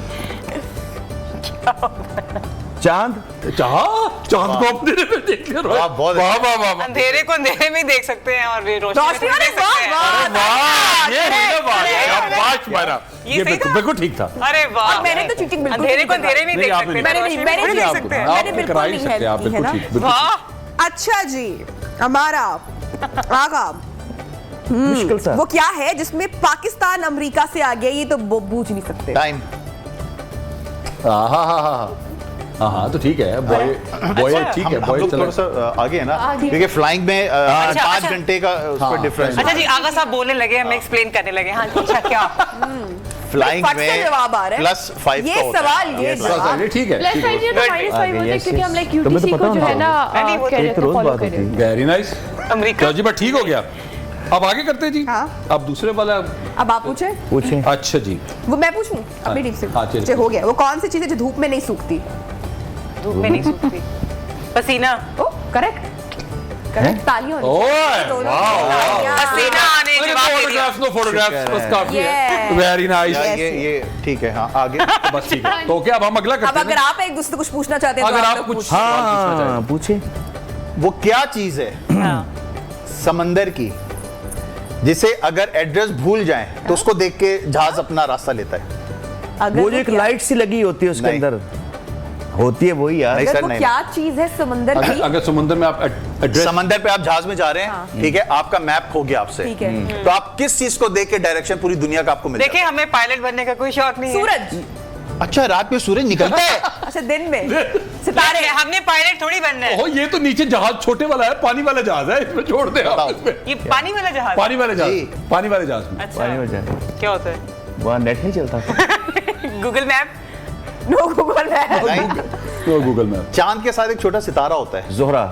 चांद। चांद को अंधेरे में देख ले वाह, बहुत वाह वाह वाह वाह। अंधेरे को अंधेरे में ही देख सकते हैं और रोशनी में रोशनी नहीं वाले देख सकते हैं। वाह, ये है ना बात, शाबाश मेरा। ये ये सही था? बिल्कुल ठीक था। अरे वाह, और मैंने तो चीटिंग बिल्कुल अंधेरे को नहीं अंधेरे में ही देख नहीं, सकते हैं, आपने रोशनी में मैंने नहीं नहीं देख सकते हैं। आप मैंने बिल्कुल करा ही नहीं सकते हैं, आप help की है बिल्कुल ना। ठीक, बिल्कुल वाह, अच्छा जी, हमारा आगा मुश्किल सा। वो क्या है जिसमें पाकिस्तान अमेरिका से आगे, ये तो बूझ नहीं सकते। टाइम। हाँ तो ठीक है, बॉय बॉय ठीक है, हम बॉय लोग चला। थोड़ा सा आगे है ना, आगे। क्योंकि फ्लाइंग में 5 अच्छा। घंटे का उस पर डिफरेंस। अच्छा जी, आगा साहब बोलने लगे, हमें एक्सप्लेन करने लगे। हाँ अच्छा क्या? फ्लाइंग फट से में जवाब आ रहा है। +5 ये का होता है। सवाल, ये Yes, सवाल। ठीक है, प्लस ठीक 5 है। या तो -5 होता है yes, क्योंकि हम लाइक yes. तुम्हें तो यूटीसी को पता जो है होना ना नहीं, वो कह रहे एक थे रोज फॉलो बात कर रहे होती थे। है। Very nice. अमेरिका। तो जी बात ठीक हो गया, अब आगे करते हैं जी। हाँ। अब दूसरे वाला। अब आप पूछे, पूछें। अच्छा जी, वो मैं पूछूं अपनी टीम से। हाँ, चलिए। अच्छा, हो गया। वो कौन सी चीज है जो धूप में नहीं सूखती? धूप में नहीं सूखती। पसीना। ओ करेक्ट, करेक्ट, तालियां होनी ओए, चाहिए। दोनों वाह, की तालियां। पसीना आने जवाब दे दिया। फोटोग्राफ्स नो फोटोग्राफ्स, बस काफी है। Yes. Very nice. Yes. ये ठीक है। हाँ आगे। बस ठीक है, तो क्या अब हम अगला अब करते हैं अगर ना? आप एक दूसरे से कुछ पूछना चाहते हैं तो अगर आप आप लोग कुछ पूछिए। हाँ पूछे। वो क्या चीज है समंदर की जिसे अगर एड्रेस भूल जाए तो उसको देख के जहाज अपना रास्ता लेता है? अगर वो जो एक क्या- लाइट सी लगी होती है उसके नहीं। अंदर, होती है वही यार। नहीं, अगर सर, वो नहीं, क्या चीज है समंदर की? अगर समुद्र में आप एड्रेस, समंदर पे आप जहाज में जा रहे हैं, ठीक है, आपका मैप खो गया आपसे, ठीक है। तो आप किस चीज को देख के डायरेक्शन पूरी दुनिया का आपको मिल देखिए, हमें पायलट बनने का कोई शौक नहीं है। सूरज। जाएगा? अच्छा, रात में सूरज निकलता है। अच्छा, दिन में सितारे। हमने पायलट थोड़ी बनना है। ओहो, ये तो नीचे जहाज छोटे वाला है, पानी वाला जहाज है, इसमें छोड़ दे आप बताओ। इसमें। ये पानी वाला जहाज। पानी वाले जी। जहाज, पानी वाले जहाज में। अच्छा, पानी में जाए क्या होता है? वहाँ नेट नहीं चलता। Google map. No Google map. नहीं, तो गूगल मैप। चांद के साथ एक छोटा सितारा होता है, जोहरा।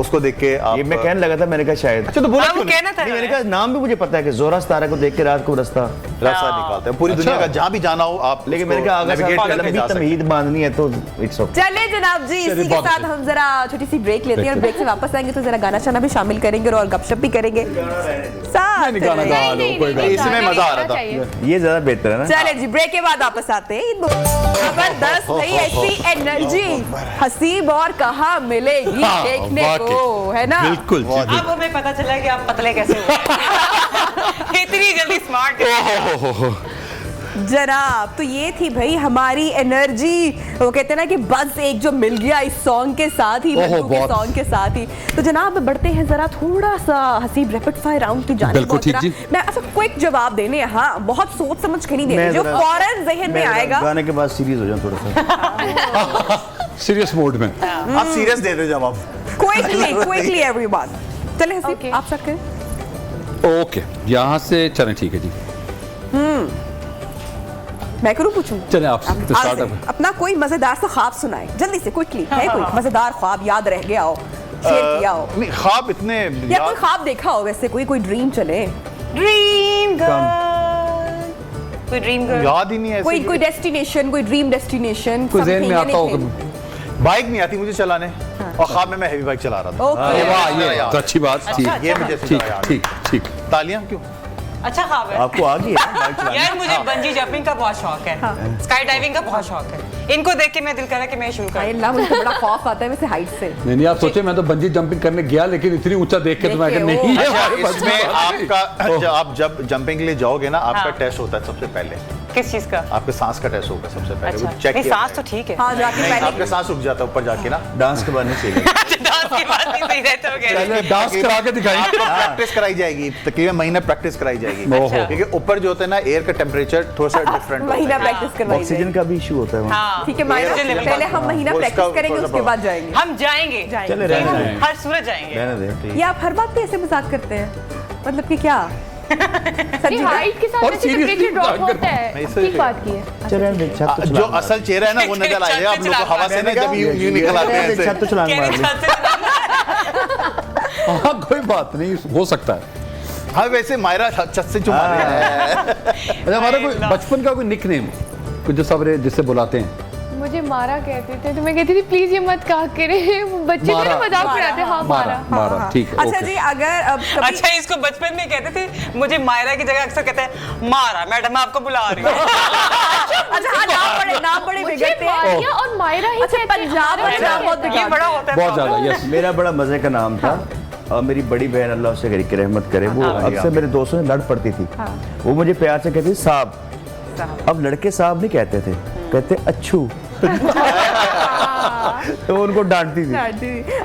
उसको देख के आप ये मैं कहने लगा था, मैंने कहा शायद। अच्छा तो बोला हाँ, वो क्यों नहीं? कहना था। नहीं, मैंने कहा नाम भी मुझे पता है कि जोहरा सितारा को देख के रात को रास्ता। रास्ता निकालते हैं पूरी अच्छा। दुनिया का, जहां भी जाना हो आप। लेकिन मैंने कहा अगर navigate साहब करके लंबी जा सकते हैं। तमहीद बांधनी है तो इट्स ओके। चलिए जनाब जी, चलिए, इसी के बहुत साथ अच्छे। हम जरा छोटी सी ब्रेक लेते हैं और ब्रेक से वापस आएंगे तो जरा गाना शाना भी शामिल करेंगे और गपशप भी करेंगे साथ नहीं, गाना में। गा लो, कोई बात इसमें मजा आ रहा था। ये ज्यादा बेहतर है ना। चले जी, ब्रेक के बाद वापस आते हैं। जबरदस्त भाई, ऐसी एनर्जी हसीब और कहाँ मिलेगी हाँ, देखने वाकई। को, है ना? बिल्कुल जी, अब हमें पता चला कि आप पतले कैसे हो। इतनी जल्दी स्मार्ट। जनाब, तो ये थी भाई हमारी एनर्जी। वो कहते हैं ना कि बस एक जो मिल गया इस सॉन्ग के साथ ही, ओहो, बंदू के बहुत। सॉन्ग के साथ ही। तो जनाब बढ़ते हैं जरा थोड़ा सा हसीब रैपिड फायर राउंड की जानिब। बिल्कुल ठीक जरा जी। मैं अच्छा क्विक जवाब देने, हाँ बहुत सोच समझ के नहीं देने, मैं जो जरा- फौरन जहन में मैं आएगा। गाने के बाद सीरियस हो जाऊं थोड़ा सा। सीरियस मोड में। आप सीरियस दे दो जवाब। Quickly everyone. चले हसीब, Okay. आप सब करें। ओके, यहाँ से चलें, ठीक है जी। मैं करूँ, पूछूं? चलें आप आज स्टार्ट से अप। अपना कोई मजेदार सा ख्वाब सुनाए जल्दी से, क्विकली। है कोई मजेदार ख्वाब याद रह गया हो, शेयर किया हो, नहीं, ख्वाब इतने या कोई याद- ख्वाब देखा हो वैसे, कोई ड्रीम चले, ड्रीम गर्ल। कोई ड्रीम गर्ल। याद ही नहीं है ऐसे कोई कि- डेस्टिनेशन, कोई ड्रीम डेस्टिनेशन कोई ज़हन में आता हो कभी? बाइक नहीं आती मुझे चलाने और ख्वाब में मैं हेवी बाइक चला रहा था। ओके वाह, ये तो अच्छी बात। ठीक ये मुझे ठीक ठीक ठीक। तालियां क्यों? अच्छा ख्वाब है आपको आ गई है ना बाइक चलानी? यार मुझे बंजी जंपिंग का बहुत शौक है, स्काई डाइविंग का बहुत शौक है। इनको देख के मैं दिल कर रहा है कि मैं शुरू हाय करूं। अल्लाह, मुझे तो बड़ा खौफ आता है वैसे हाइट से। नहीं आप सोचे मैं तो बंजी जंपिंग करने गया लेकिन इतनी ऊंचा देख के तो मैं देखिए, नहीं है अच्छा, हमारे बस इसमें में। आपका आप जब जंपिंग के लिए जाओगे ना, आपका हाँ। टेस्ट होता है सबसे पहले। किस चीज का? आपके सांस का टेस्ट होगा सबसे पहले। अच्छा वो चेक नहीं, किया सांस तो जाएगा। ठीक है। हाँ जाके नहीं, पहले आपका सांस रुक जाता है ऊपर जाके ना। डांस के बाद नहीं चाहिए। डांस की बात नहीं सही रहते हो कह रहे पहले डांस करा के दिखाई। आपको प्रैक्टिस कराई जाएगी, तकरीबन महीना प्रैक्टिस कराई जाएगी। ओहो। क्योंकि ऊपर जो होता है ना, एयर का टेम्परेचर थोड़ा सा डिफरेंट होता महीना है। प्रैक्टिस करवाई ऑक्सीजन जाएगी। का भी इशू होता है वहाँ। हाँ ठीक है मायरा, ये level पहले का- हम महीना वो प्रैक्टिस इसका करेंगे, थोड़ा सा उसके बाद जाएंगे। हम जाएंगे चले रहने दें। हर सूरत जाएंगे। रहने दें। ये आप हर बात पे ऐसे मजाक करते हैं, मतलब कि क्या? नहीं, सच्ची बात? हाइट के साथ और वैसे seriously टेम्परेचर ड्रॉप बात होता नहीं, है, सही ठीक है। बात की है। चल रहने दे, छत तो जो छलांग मार असल चेहरा है ना, वो नजर आएगा आप लोगों को हवा से ना, जब यूं निकल आते हैं रहने दे, ऐसे। छत तो छलांग कह मार रहे ली। छत से हाँ कोई बात नहीं, हो सकता है। हाँ वैसे मायरा छत से चुमा रहे हैं। अच्छा हमारा कोई बचपन का कोई निक नेम कुछ जो सब जिससे बुलाते हैं? मुझे मारा कहते थे तो मैं कहती थी प्लीज ये मत कहा करें, बच्चे मारा। मेरे मजाक उड़ाते हैं। हाँ मारा मारा। मारा ठीक है। अच्छा ओके। जी, अगर अब कभी अच्छा इसको बचपन में कहते थे, मुझे मायरा की जगह अक्सर कहते हैं मारा मैडम मैं आपको बुला रही हूँ। अच्छा हाँ, नाम बड़े मुझे बिगड़ते हैं। मारिया और मायरा ही अच्छा, कहते हैं। पंजाब हमारे में यहाँ नाम बहुत कहते हैं। ये बड़ा होता है बहुत problem। ज्यादा यस। मेरा बड़ा मजे का नाम था और मेरी बड़ी बहन अल्लाह उसे की रहमत करे, वो अक्सर मेरे दोस्तों से लड़ पड़ती थी। वो मुझे प्यार से कहती थी साहब। अब लड़के साहब नहीं कहते थे, कहते अच्छू। तो वो उनको डांटती थी।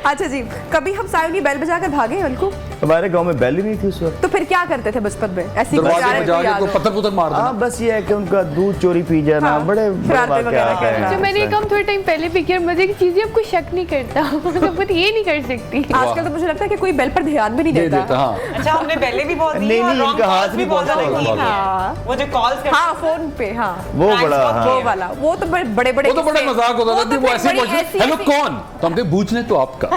अच्छा जी, कभी हम सायों की बेल बजाकर भागे हैं उनको, हमारे गांव में बैल ही नहीं थी उस वक्त। तो फिर क्या करते थे बचपन में? ऐसी कोई दरवाजे शरारत पर कोई जाके याद को हो? पत्थर पुत्थर मार देना। हाँ बस ये है कि उनका दूध चोरी पी जाना, हाँ, बड़े शरारतें वाक़यात वगैरह हैं। करना। जो मैंने एक काम थोड़े टाइम पहले भी किया, मजे की चीजें आपको शक नहीं करता। मतलब बट ये नहीं कर सकती। आजकल तो मुझे लगता है कि कोई बेल पर ध्यान भी नहीं दे देता देता। हाँ। अच्छा हमने पहले भी बहुत दी नहीं, और नहीं, wrong इनका हाथ calls भी बहुत ज्यादा बहुत की बहुत हैं। हाँ। वो जो कॉल्स हाँ फोन पे, हाँ वो बड़ा वो हाँ। वाला, वो तो बड़े बड़े वो तो बड़ा किस्से। मजाक होता था तो कि वो फिर ऐसे बड़ी पूछते, ऐसी- हेलो ऐसी- कौन? तो हम कहे पूछने तो आपका।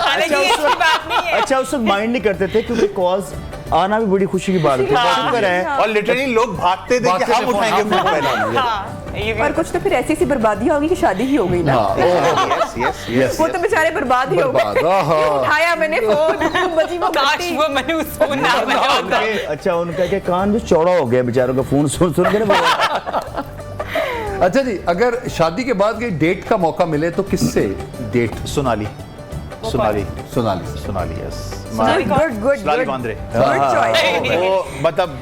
हालांकि ये अच्छी बात नहीं है। अच्छा उस वक्त माइंड नहीं करते थे क्योंकि कॉल्स आना भी बड़ी खुशी की बात होती है। शुक्र है। और लिटरली लोग भागते थे कि भागते हम थे, उठाएंगे हम फोन पहले। हाँ ये भी और कुछ तो फिर ऐसी ऐसी बर्बादियां होगी कि शादी ही हो गई ना। हाँ यस यस यस। वो तो बेचारे बर्बाद ही हो बर्बाद, गए। आहा। उठाया मैंने फोन, बजी वो काश घंटी। वो मैंने उसको ना बजाता। अच्छा उनका क्या कान जो चौड़ा हो गया बेचारों का, फोन सुन सुन के ना अच्छा जी, अगर शादी के बाद कहीं डेट का मौका मिले तो किससे date? Sonali Sonali Sonali. Sonali yes. Good good Sonali good Bendre. Good choice. वो मतलब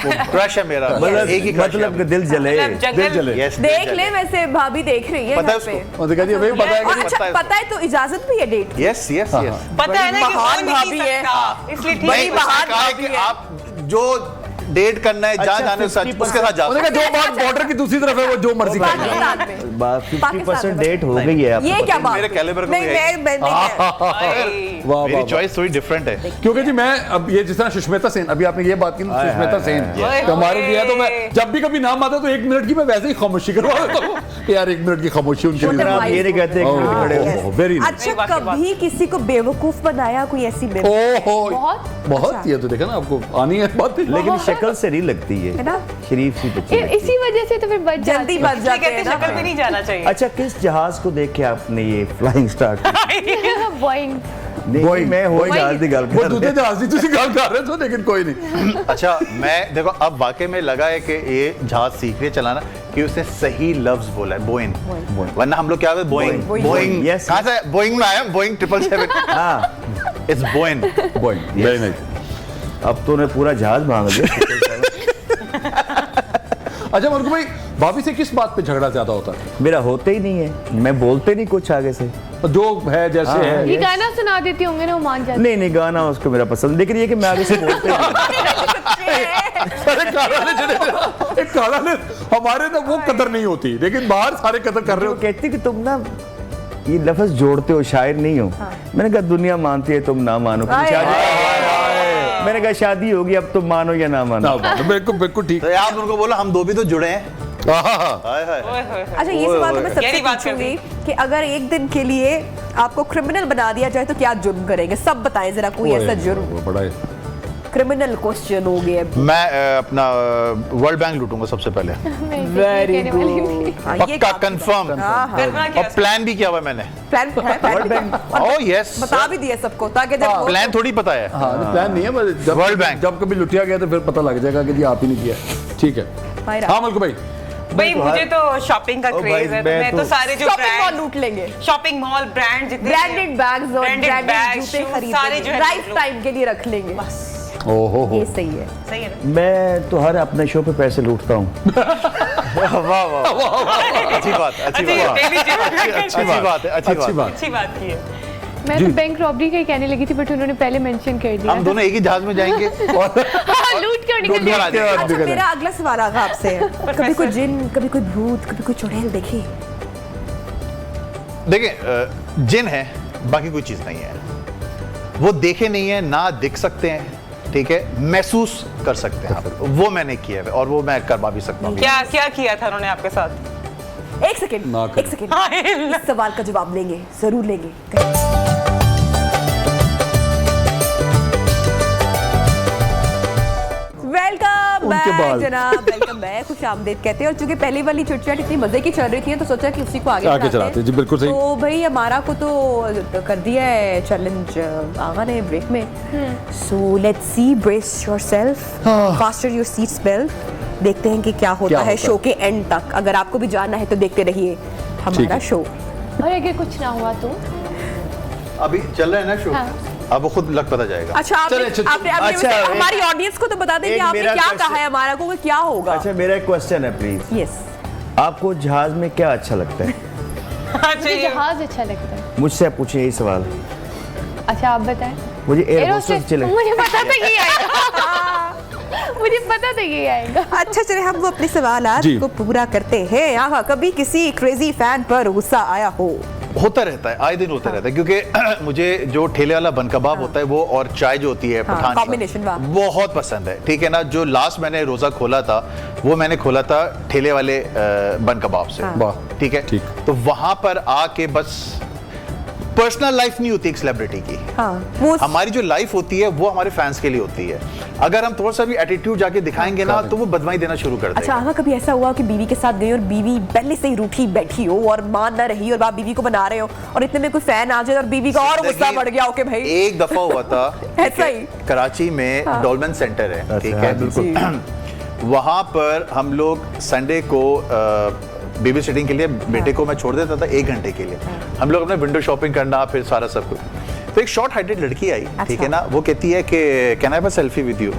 वो क्रश है मेरा, एक ही crush मतलब है। दिल जले। मतलब जंगल- दिल जले। Yes, देख ले, वैसे भाभी देख रही है पता है घर पे। उसको? और कहती है भाई पता है और कि अच्छा पता है तो इजाजत भी है डेट की। Yes yes yes. पता है ना कि महान हो नहीं भाभी है। सकता, इसलिए ठीक बड़ी है। महान कहा है भाभी कि है। आप जो डेट करना है, जहाँ अच्छा, जाने उसके 50% साथ जा उन्होंने कहा जो बात बॉर्डर की दूसरी तरफ है वो जो मर्जी कर ले। पाकिस्तान में। 50% डेट हो गई है ये आपको क्या बात? मेरे caliber को नहीं भी है। मैं भाई, वाह मेरी वाह चॉइस थोड़ी डिफरेंट है। क्योंकि जी मैं अब ये जिस तरह सुष्मिता सेन, अभी आपने ये बात की ना, हाय, सुष्मिता हाय, सेन हाय। तो हमारे लिए तो मैं जब भी कभी नाम आता तो 1 मिनट की मैं वैसे ही खामोशी करवा देता हूँ कि यार 1 मिनट की खामोशी उनके अगर लिए। आप ये नहीं कहते एक मिनट खड़े हो। वेरी अच्छा कभी किसी को बेवकूफ बनाया कोई ऐसी ओहो बहुत। बहुत ये तो देखा ना आपको आनी है बात। लेकिन शक्ल से नहीं लगती है है, ना? शरीफ सी बच्ची लगती है। इसी वजह से तो फिर बच जल्दी जाती बच इसलिए जाते कहते हैं हैं, शक्ल पे ना। नहीं जाना चाहिए। अच्छा किस जहाज को देख के आपने ये फ्लाइंग स्टार्ट बॉइंग। नहीं Boeing, मैं हो जहाज की गल वो कर दूसरे जहाज की तुसी गल कर रहे थे लेकिन कोई नहीं। अच्छा मैं देखो अब वाकई में लगा है कि ये जहाज सीख रही है चलाना कि उसने सही लफ्ज बोला है, बोइंग। वरना हम लोग क्या कहते हैं बोइंग Boeing. बोइंग। Yes, कहाँ से बोइंग में आया? बोइंग 777। हाँ it's Boeing. Boeing, very nice। अब तो उन्हें पूरा जहाज भांग दिया। अच्छा मरकू भाई, भाभी से किस बात पे झगड़ा ज्यादा होता है? मेरा होते ही नहीं है, मैं बोलते नहीं कुछ आगे से। जो है जैसे हाँ, है ये गाना सुना देती होंगे ना, वो मान जाती। नहीं नहीं गाना उसको मेरा पसंद, लेकिन ये कि मैं आगे से बोलते नहीं। अरे काला ने जड़े एक काला ने हमारे ना वो कदर नहीं होती लेकिन बाहर सारे कदर कर रहे वो हो। कहती कि तुम ना ये लफ्ज जोड़ते हो, शायर नहीं हो। मैंने कहा दुनिया मानती है तुम ना मानो। आए, मैंने कहा शादी होगी अब तुम मानो या ना मानो। बिल्कुल बिल्कुल ठीक। तो आप उनको बोलो हम दो भी तो जुड़े हैं। हाय हाय। ओए होए होए। अच्छा ये सवाल तो मैं सबसे गहरी बात कर पूछूंगी कि अगर एक दिन के लिए आपको क्रिमिनल बना दिया जाए तो क्या जुर्म करेंगे? सब बताएं जरा कोई ऐसा जुर्म। बड़ा है। क्रिमिनल क्वेश्चन हो गए अभी। मैं अपना वर्ल्ड बैंक लूटूंगा सबसे पहले, वेरी गुड। पक्का कंफर्म। करना क्या और प्लान भी किया हुआ मैंने। प्लान है, ओह यस, बता भी दिया सबको ताकि जब वो- प्लान थोड़ी पता है। हाँ प्लान नहीं है, बस जब World Bank। जब कभी लुटिया गया तो फिर पता लग जाएगा कि जी आप ही ने किया। ठीक है, भाई हाँ मलकू भाई। भाई मुझे तो शॉपिंग का ओ क्रेज भाई, है, तो मैं मैं तो तो सारे जो शॉपिंग मॉल ब्रांड लूट लेंगे, शॉपिंग मॉल ब्रांड जितने ब्रांडेड बैग्स और Branded ब्रांडेड bags, जूते shoes, खरीद सारे जो है लाइफ टाइम के लिए रख लेंगे। ओहो ये सही है। सही है ना? मैं तो हर अपने शो पे पैसे लूटता हूँ। वाह वाह वाह, अच्छी बात, अच्छी अच्छी बात, daily जीवन अच्छी बात है, अच्छी अच्छी बात। बात। अच्छी बात की है। मैं तो बैंक रॉबरी का ही कहने लगी थी बट उन्होंने पहले मेंशन कर दिया। हम दोनों एक ही जहाज में जाएंगे और हाँ, लूट कर निकल लूट कर आ गए। जाएंगे। अच्छा मेरा अगला सवाल आगा आपसे है। कभी कोई जिन, कभी कोई भूत, कभी कोई चुड़ैल देखी? देखिए जिन है, बाकी कोई चीज नहीं है। वो देखे नहीं है ना, दिख सकते हैं, ठीक है, महसूस कर सकते हैं आप। वो मैंने किया है और वो मैं करवा भी सकता हूँ। क्या क्या किया था उन्होंने आपके साथ? एक सेकंड, ना करें। एक सेकंड, इस सवाल का जवाब लेंगे, जरूर लेंगे। वेलकम उनके बैक बाल। जनाब, वेलकम बैक, खुश आमदीद कहते हैं। और चूंकि पहली वाली चिटचैट इतनी मजे की चल रही थी तो सोचा कि उसी को आगे चलाते हैं। जी बिल्कुल सही। तो भाई हमारा को तो कर दिया है चैलेंज आगा ने ब्रेक में। So let's see, brace yourself, faster your seats belt. देखते हैं कि क्या होता है शो के एंड तक। अगर आपको भी जानना है तो देखते रहिए ठीक हमारा है। शो। और अगर कुछ ना हुआ तो अभी चल रहा है ना शो, हाँ। अब वो खुद लग पता जाएगा। अच्छा आपने आपने अच्छा, वैसे हमारी ऑडियंस को तो बता दें कि एक आपने मेरा क्या question- कहा है हमारा को कि क्या होगा। अच्छा मेरा एक क्वेश्चन है प्लीज, यस, आपको जहाज में क्या अच्छा लगता है? मुझे जहाज अच्छा लगता है। मुझसे पूछिए यही सवाल। अच्छा आप बताएं। मुझे एयर एरोस्पेस, होस्टेस चले। मुझे पता था ये आएगा। मुझे पता था ये आएगा। अच्छा चले हम वो अपने सवाल जी। को पूरा करते हैं। यहाँ कभी किसी क्रेजी फैन पर गुस्सा आया हो? होता रहता है, आए दिन होता रहता है, क्योंकि मुझे जो ठेले वाला बन कबाब होता है वो और चाय जो होती है पठान combination, वाह। बहुत पसंद है, ठीक है ना। जो लास्ट मैंने रोजा खोला था वो मैंने खोला था ठेले वाले बन कबाब से, वाह। ठीक है। ठीक। तो वहां पर आके बस पर्सनल लाइफ नहीं होती एक सेलिब्रिटी की, वो हमारी जो लाइफ होती है वो हमारे फैंस के लिए होती है। अगर हम थोड़ा सा भी एटीट्यूड जाके दिखाएंगे ना तो वो बदमाई देना शुरू कर अच्छा देगा। हाँ, कभी ऐसा हुआ कि बीवी के साथ गए और बीवी पहले से ही रूठी बैठी हो और मान ना रही और आप बीवी को बना रहे हो और इतने में कोई फैन आ जाए और बीवी का और गुस्सा बढ़ गया हो कि भाई एक दफा हुआ था ऐसा ही? कराची में डोलमेन सेंटर है, ठीक है, बिल्कुल। वहां पर हम लोग संडे को बेबी सिटिंग के लिए बेटे को मैं छोड़ देता था 1 घंटे के लिए। हम लोग अपने विंडो शॉपिंग करना, फिर सारा सब कुछ। तो एक शॉर्ट हाइटेड लड़की आई, ठीक है ना, वो कहती है कि can I have a selfie with you.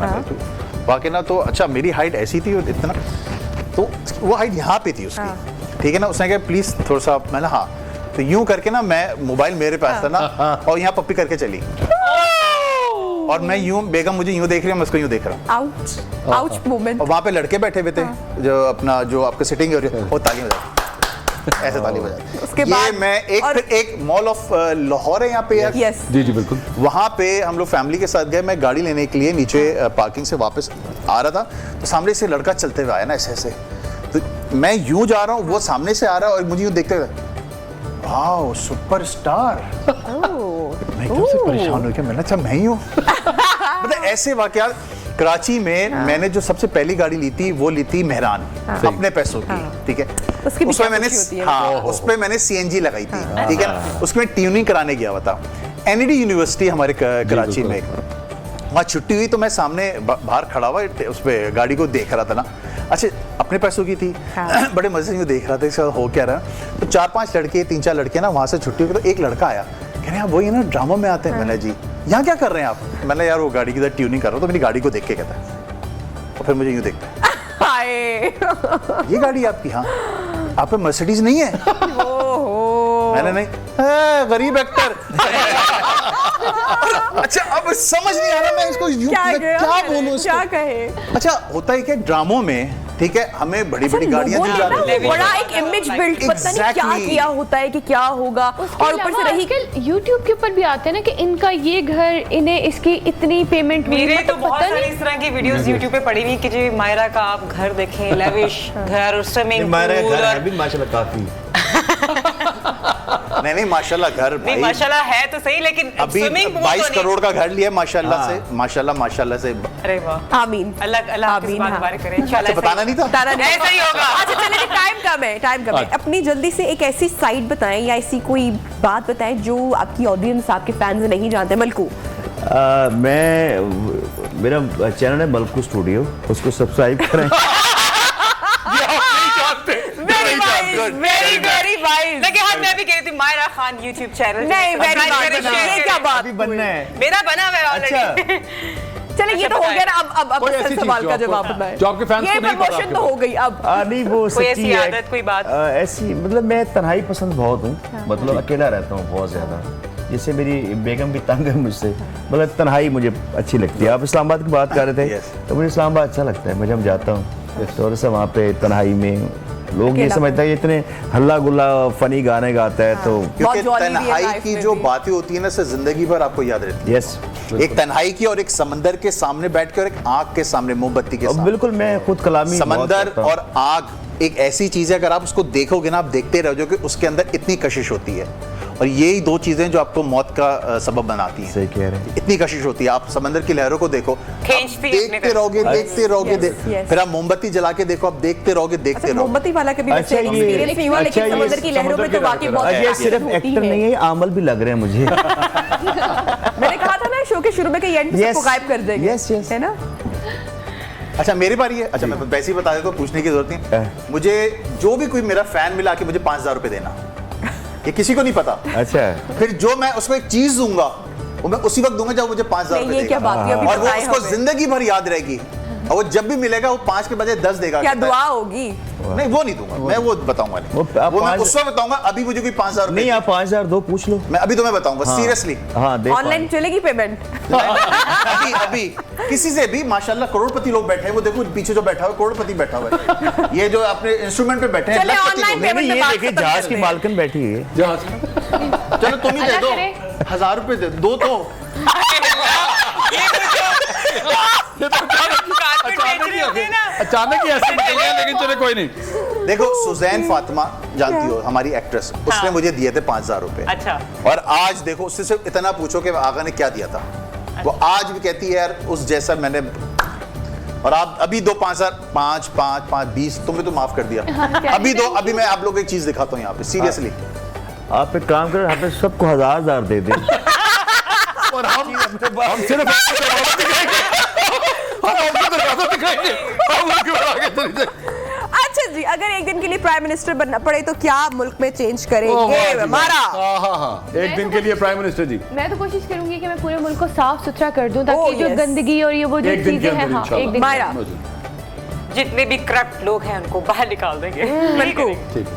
वाकई ना, तो अच्छा मेरी हाइट ऐसी थी और इतना, तो वो हाइट यहाँ पे थी उसकी, ठीक है ना। उसने कहा प्लीज थोड़ा सा, मैंने हाँ, तो यूं करके ना मैं मोबाइल मेरे पास था ना और यहाँ पप्पी करके चली और मैं यूं, बेगम मुझे यूं देख रही है, मैं उसको यूं देख रहा हूँ आउच आउच मोमेंट। और वहाँ पे लड़के बैठे हुए थे जो अपना जो आपके सिटिंग हो रही है वो ताली बजा ऐसे ताली बजा। उसके ये बाद मैं एक और- फिर एक मॉल ऑफ लाहौर है यहाँ पे यार, यस जी जी बिल्कुल। वहाँ पे हम लोग फैमिली के साथ गए। मैं गाड़ी लेने के लिए नीचे पार्किंग से वापस आ रहा था, तो सामने से लड़का चलते हुए आया ना ऐसे ऐसे, तो मैं यूं जा रहा हूँ, वो सामने से आ रहा है और मुझे यूं देखते हुए, वाओ सुपरस्टार। मैं एकदम से परेशान हो गया, मैंने अच्छा मैं ही हूँ। मतलब ऐसे वाकयात कराची में मैंने जो सबसे पहली गाड़ी ली थी वो ली थी मेहरान, अपने पैसों की, ठीक है। उसकी भी उसमें क्या मैंने खुशी होती है। हाँ उसमें मैंने सीएनजी लगाई थी, ठीक है। उसमें ट्यूनिंग कराने गया हुआ था, एनईडी यूनिवर्सिटी हमारे कराची में। वहाँ छुट्टी हुई तो मैं सामने बाहर खड़ा हुआ उस पर गाड़ी को देख रहा था ना। अच्छा अपने पैसों की थी, बड़े मजे से यूँ देख रहा था इसका हो क्या रहा। तो 4-5 लड़के 3-4 लड़के ना वहाँ से छुट्टी हुई, तो एक लड़का आया, कह रहे हैं वही ना ड्रामा में आते हैं। मैंने जी यहाँ क्या कर रहे हैं आप? मैंने यार वो गाड़ी की तरह ट्यूनिंग कर रहा हूँ। तो मेरी गाड़ी को देख के कहता है और फिर मुझे यूँ देखता है, हाय ये गाड़ी आपकी? हाँ। आप पे मर्सिडीज नहीं है? मैंने नहीं, गरीब एक्टर। अच्छा अब समझ नहीं आ रहा मैं इसको क्या बोलूं इसको? क्या कहे? अच्छा होता है कि ड्रामों में, ठीक है, हमें बड़ी बड़ी गाड़ियां दी जाती हैं। बड़ा एक इमेज बिल्ड, पता नहीं क्या Exactly. किया होता है कि क्या होगा। और ऊपर से रही YouTube के ऊपर भी आते हैं ना कि इनका ये घर, इन्हें इसकी इतनी पेमेंट हुई। मेरे तो मतलब बहुत पता सारी नहीं। इस तरह की वीडियोस YouTube पे पड़ी हुई कि जी मायरा का आप घर देखें, लेविश घर, स्विमिंग हमारा पूल घर है और भी माशाल्लाह काफी। नहीं माशाल्लाह घर नहीं भाई माशाल्लाह है तो सही, लेकिन अभी स्विमिंग पूल 22 तो नहीं। करोड़ का घर लिया माशाल्लाह से। अरे वाह, आमीन। अल्लाह अल्लाह आपकी आमीन, बात हाँ। मुबारक करे इंशाल्लाह। अच्छा, बताना नहीं था? तारा नहीं। ऐसा ही होगा। अच्छा चलिए, टाइम कम है। अपनी जल्दी से एक ऐसी साइट बताएं या ऐसी कोई बात बताएं जो आपकी ऑडियंस, आपके फैंस नहीं जानते। मलकू, मेरा चैनल है मलकू स्टूडियो, उसको सब्सक्राइब करें। Very wise. लेकिन हाँ, मैं भी कह रही थी मायरा खान YouTube चैनल। नहीं, very Subscribe nice। करें, share ये क्या करें। बात अभी बनना है। मेरा बना हुआ है अच्छा। ऑलरेडी। चलिए, ये अच्छा, तो हो गया ना। अब कोई ऐसी असल चीज़ सवाल जो का आपको- जवाब बताएं। जो आपके fans ये को नहीं पता प्रमोशन आपके तो बारे हो गई अब। नहीं वो कोई सच्ची ऐसी है। आदत, कोई बात? ऐसी मतलब मैं तन्हाई पसंद बहुत हूँ, मतलब अकेला रहता हूँ बहुत ज़्यादा। जैसे मेरी बेगम भी तंग है मुझसे, मतलब तन्हाई मुझे अच्छी लगती है। आप इस्लामाबाद की बात कर रहे थे, Yes. तो मुझे इस्लामाबाद अच्छा लगता है। मैं जब जाता हूँ थोड़ा सा वहाँ पे तन्हाई में, लोग ये अकेला समझते हैं इतने हल्ला गुल्ला फनी गाने गाता है तो क्योंकि jolly भी है तन्हाई life की में जो भी। बातें होती है ना, से जिंदगी भर आपको याद रहती यस है। एक तन्हाई की और एक समंदर के सामने बैठ के और एक आग के सामने, मोमबत्ती के सामने। बिल्कुल। मैं खुद कलामी बहुत समंदर करता हूँ। और आग एक ऐसी चीज है, अगर आप उसको देखोगे ना, आप देखते रहोगे कि उसके अंदर इतनी कशिश होती है, और यही दो चीजें जो आपको मौत का सबब बनाती हैं। सही कह रहे हैं। इतनी कशिश होती है। आप समंदर की लहरों को देखो, आप खींचती है अपने देखते तरफ। रहोगे, देखते रहोगे, Yes, yes. फिर आप मोमबत्ती जला के देखो, आप देखते रहोगे, देखते अच्छा, रहोगे। मोमबत्ती वाला कभी वैसे अच्छा, ये- एक्सपीरियंस नहीं हुआ, अच्छा, लेकिन ये समुद्र की लहरों में तो वाकई बहुत ये attraction सिर्फ होती एक्टर है। नहीं है, आमल भी लग रहे हैं मुझे। मैंने कहा था ना शो के शुरू में कि एंड में सबको गायब कर देंगे। Yes, yes. है ना? अच्छा मेरी बारी है। अच्छा मैं वैसे ही बता देता हूँ, पूछने की जरूरत नहीं। मुझे जो भी कोई मेरा फैन मिला के मुझे 5,000 रुपए देना, ये किसी को नहीं पता। अच्छा फिर जो मैं उसको एक चीज दूंगा, वो मैं उसी वक्त दूंगा जब मुझे 5,000 नहीं, रुपए ये क्या देगा। बात हुई? अभी और वो बताएं उसको हमें। जिंदगी भर याद रहेगी, और वो जब भी मिलेगा वो 5 के बजाय 10 देगा। क्या कहता है, दुआ होगी? नहीं वो नहीं दूंगा, मैं वो बताऊंगा नहीं। वो आप वो मैं 5,000 उस वक्त बताऊंगा। अभी मुझे कोई 5,000 रुपए नहीं, आप 5,000 दो, पूछ लो। मैं अभी तुम्हें बताऊंगा सीरियसली। हाँ दे ऑनलाइन चलेगी पेमेंट? अभी अभी किसी से भी माशाल्लाह करोड़पति लोग बैठे हैं। वो देखो पीछे जो बैठा हुआ है, करोड़पति बैठा हुआ है। ये जो अपने इंस्ट्रूमेंट पे बैठे हैं, चले लखपति online लोग। payment नहीं, पे ये बात देखिए खत्म जहाज करते की हैं। मालकिन बैठी है। चलो तुम ही दे अल्लाह दो, करे। 1,000 रुपए दे दो तो। अचानक ही ऐसे निकल गया, लेकिन चले कोई नहीं। देखो सुजैन फातिमा जानती हो, हमारी एक्ट्रेस, उसने मुझे दिए थे 5,000 रुपए। अच्छा। और आज देखो उससे सिर्फ इतना पूछो कि आगा ने क्या दिया था, वो आज भी कहती है यार उस जैसा मैंने। और आप अभी दो 5,000, 5, 5, 5, 20 तुम्हें तो माफ कर दिया। अभी दो, अभी मैं आप लोग को एक चीज दिखाता हूँ यहाँ पे सीरियसली। आप एक काम करो, यहाँ पे सबको 1,000 दे दें। और हम सिर्फ आपको दरवाजा दिखाएंगे। हम आपको दरवाजा दिखाएंगे। हम उनके बाद आगे चले जाएंगे। अच्छा जी, अगर एक दिन के लिए प्राइम मिनिस्टर बनना पड़े तो क्या मुल्क में चेंज ओह, वाह करेंगे? जी, हमारा वाह। हाँ हाँ, एक दिन के लिए प्राइम मिनिस्टर जी। मैं तो कोशिश करूंगी कि मैं पूरे मुल्क को साफ सुथरा कर दूं, ताकि Oh, जो yes. गंदगी और ये वो जो एक दिन के चीजें हैं, अंदर हाँ इंशाल्लाह। एक दिन मायरा। जितने भी करप्ट लोग हैं उनको बाहर निकाल देंगे। बिल्कुल। ठीक।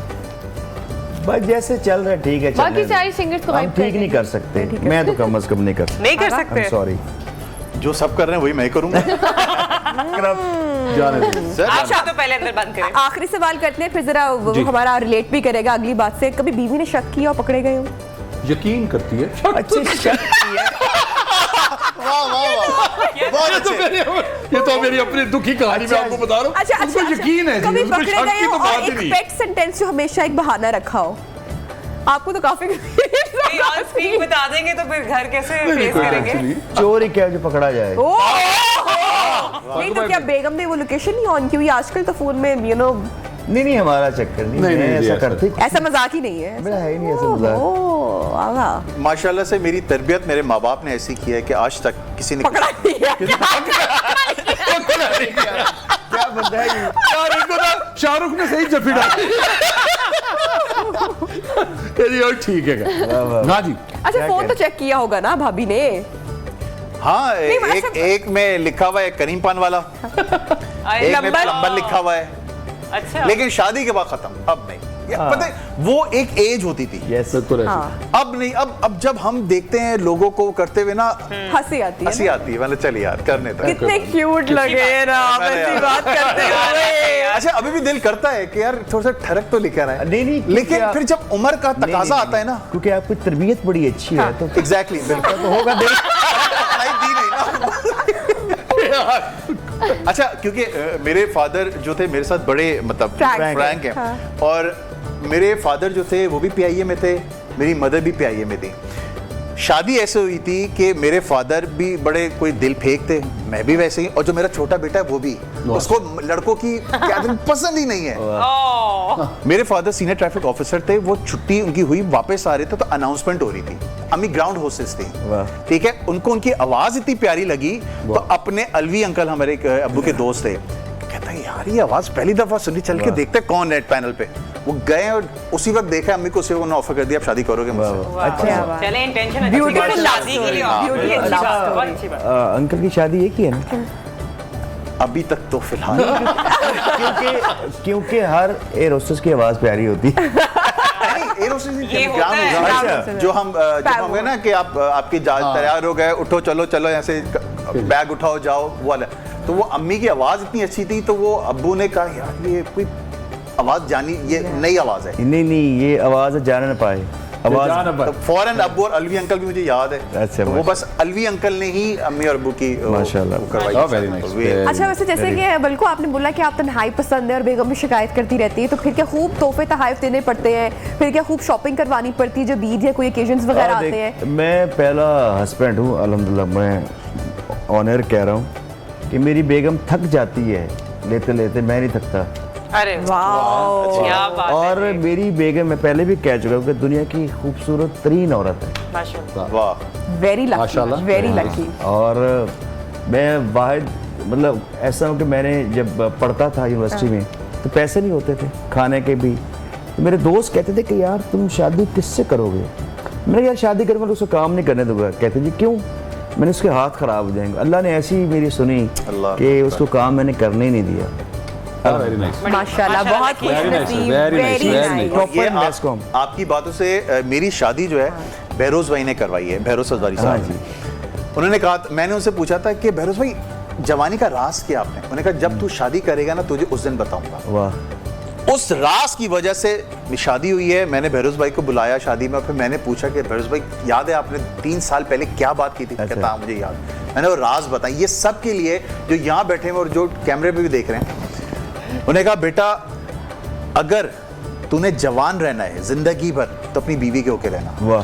बस जैसे चल रहा है ठीक है, बाकी चलने दो। सारी singers को हम गायब कर ठीक नहीं देंगे। कर सकते, मैं तो कम से कम नहीं कर सकता। नहीं कर सकते। सॉरी। जो सब कर रहे हैं वही मैं करूंगा। जाने दो। सर, अच्छा तो पहले अंदर बंद करें। आखिरी सवाल करते हैं, फिर जरा वो जी। हमारा रिलेट भी करेगा अगली बात से। कभी बीवी ने शक किया और पकड़े गए हो? यकीन करती है। अच्छी शक की है। वाह वाह वाह, बहुत ये तो अच्छे। ये तो मेरी अपनी दुखी कहानी मैं आपको बता रहा हूँ। अच्छा उनको यकीन है जी, कभी उनको पकड़े शक गए की हो तो और बात ही एक नहीं। पेट सेंटेंस जो हमेशा एक बहाना रखा हो? आपको तो काफी नहीं, ऑन स्क्रीन बता देंगे तो फिर घर कैसे नहीं, फेस कोई करेंगे? टेंशन नहीं। चोरी क्या जो पकड़ा जाए। नहीं तो क्या बेगम ने वो लोकेशन नहीं ऑन की हुई? आजकल तो फोन में नहीं नहीं, हमारा चक्कर नहीं, नहीं, मैं नहीं जी, ऐसा ऐसा- करते ऐसा मजाक ही नहीं है। मेरा है ही नहीं ऐसा मजाक। ओह, वाह। माशाल्लाह से मेरी तरबियत मेरे माँ बाप ने ऐसी की है कि आज तक किसी ने पकड़ा नहीं है। क्या बंदा है ये? यार इनको ना शाहरुख ने सही जफी डाली। और ठीक है ना जी। अच्छा क्या फोन कह तो चेक किया होगा ना भाभी ने? हाँ नहीं, एक ऐसा- एक में लिखा हुआ है करीम पान वाला, अरे, एक में नंबर- प्लम्बर लिखा हुआ है। अच्छा। लेकिन शादी के बाद खत्म, अब नहीं। पता है वो एक एज होती थी, Yes. बिल्कुल ऐसे। हाँ, अब नहीं। अब जब हम देखते हैं लोगों को करते हुए ना, हंसी आती है हंसी ना? आती है। मतलब चल यार करने दो। कितने क्यूट लगे ना आप मैंने ऐसी यार- बात करते हुए। अच्छा अभी भी दिल करता है कि यार थोड़ा सा ठरक तो लिखा है। नहीं, नहीं, क्योंकि लेकिन आप- फिर जब उम्र का नहीं, तकाजा नहीं, आता है ना, क्योंकि आपकी तरबियत बड़ी अच्छी है तो एग्जैक्टली बिल्कुल तो होगा दिल। पढ़ाई दी नहीं ना। अच्छा क्योंकि मेरे फादर जो थे मेरे साथ बड़े मतलब Frank। फ्रैंक हैं, हाँ। और मेरे फादर जो थे वो भी PIA में थे, मेरी मदर भी PIA में थी। शादी ऐसे हुई थी कि मेरे फादर भी बड़े कोई दिल फेंक थे, मैं भी वैसे ही, और जो मेरा छोटा बेटा है वो भी, उसको लड़कों की क्या पसंद ही नहीं है। मेरे फादर सीनियर ट्रैफिक ऑफिसर थे, वो छुट्टी उनकी हुई, वापस आ रहे थे तो अनाउंसमेंट हो रही थी, अम्मी ग्राउंड होस्टेस थी, ठीक है। उनको उनकी आवाज इतनी प्यारी लगी तो अपने अलवी अंकल, हमारे अब्बू के दोस्त थे, कहता है यार ये आवाज पहली दफा सुनी, चल के देखते कौन है पैनल पे। वो गए और उसी वक्त देखा अम्मी को, उसे उन्होंने ऑफर कर दिया आप शादी करोगे मुझसे। अच्छा चले इंटेंशन Beautiful love शादी के लिए story. Beautiful love story. बहुत अच्छी बात। अंकल की शादी एक ही है ना? अभी तक तो फिलहाल क्योंकि हर एयर होस्टेस की आवाज प्यारी होती है। नहीं, एरोसिस नहीं, ये होता है। ग्राउंड अच्छा। जो हम गए ना कि आप आपकी जहाज तैयार हो गए, उठो चलो चलो, ऐसे बैग उठाओ जाओ, वो वाला। तो वो अम्मी की आवाज इतनी अच्छी थी तो वो अब्बू ने कहा यार ये कोई आवाज जानी, ये नई आवाज है। नहीं, ये आवाज जाने न पाए आवाज। तो फौरन अब्बू और अलवी अंकल भी मुझे याद है। अच्छा, तो वो बस अलवी अंकल ने ही अम्मी और अब्बू की माशाल्लाह। वो करवाई। Oh, very nice. वे- अच्छा, वैसे जैसे कि बल्कि आपने बोला कि आप तन्हाई पसंद है और बेगम भी शिकायत करती रहती है, तो फिर क्या खूब तोहफे तहाइफ देने पड़ते हैं, फिर क्या खूब शॉपिंग करवानी पड़ती है जब ईद या कोई ओकेजन्स वगैरह आते हैं? मैं पहला हस्बैंड हूँ अल्हम्दुलिल्लाह, मैं ऑनर कह रहा हूँ कि मेरी बेगम थक जाती है लेते लेते, मैं नहीं थकता। अरे वाह, क्या बात है। और मेरी बेगम, मैं पहले भी कह चुका हूँ कि दुनिया की खूबसूरत तरीन औरत है। माशाल्लाह। वाह, वेरी लकी, माशाल्लाह। Very lucky. और मैं वाहिद, मतलब ऐसा हूँ कि मैंने जब पढ़ता था यूनिवर्सिटी में तो पैसे नहीं होते थे खाने के भी, तो मेरे दोस्त कहते थे कि यार तुम शादी किससे करोगे? मैंने कहा यार शादी करूँगा तो उसको काम नहीं करने दूंगा। कहते जी क्यों? मैंने उसके हाथ खराब हो जाएंगे। अल्लाह ने ऐसी मेरी सुनी अल्लाह कि उसको काम मैंने करने ही नहीं दिया। Very nice. माशाल्लाह, बहुत खुश Very nice, नसीब, very nice, very very nice. nice. Proper ये Nescom। आपकी बातों से मेरी शादी जो है बहरोज भाई ने करवाई है, बहरोज सजवारी हाँ साहब जी। ने। उन्होंने कहा, मैंने उनसे पूछा था कि बहरोज भाई जवानी का राज क्या आपने? उन्होंने कहा जब तू शादी करेगा ना तुझे उस दिन बताऊंगा। वाह, उस राज की वजह से शादी हुई है। मैंने बहरोज भाई को बुलाया शादी में और फिर मैंने पूछा कि बहरोज भाई याद है आपने 3 साल पहले क्या बात की थी? कहता हाँ मुझे याद। मैंने वो राज बताई, ये सब के लिए जो यहाँ बैठे हैं और जो कैमरे पे भी देख रहे हैं। उन्होंने कहा बेटा अगर तूने जवान रहना है जिंदगी भर तो अपनी बीवी के होके रहना, वाह,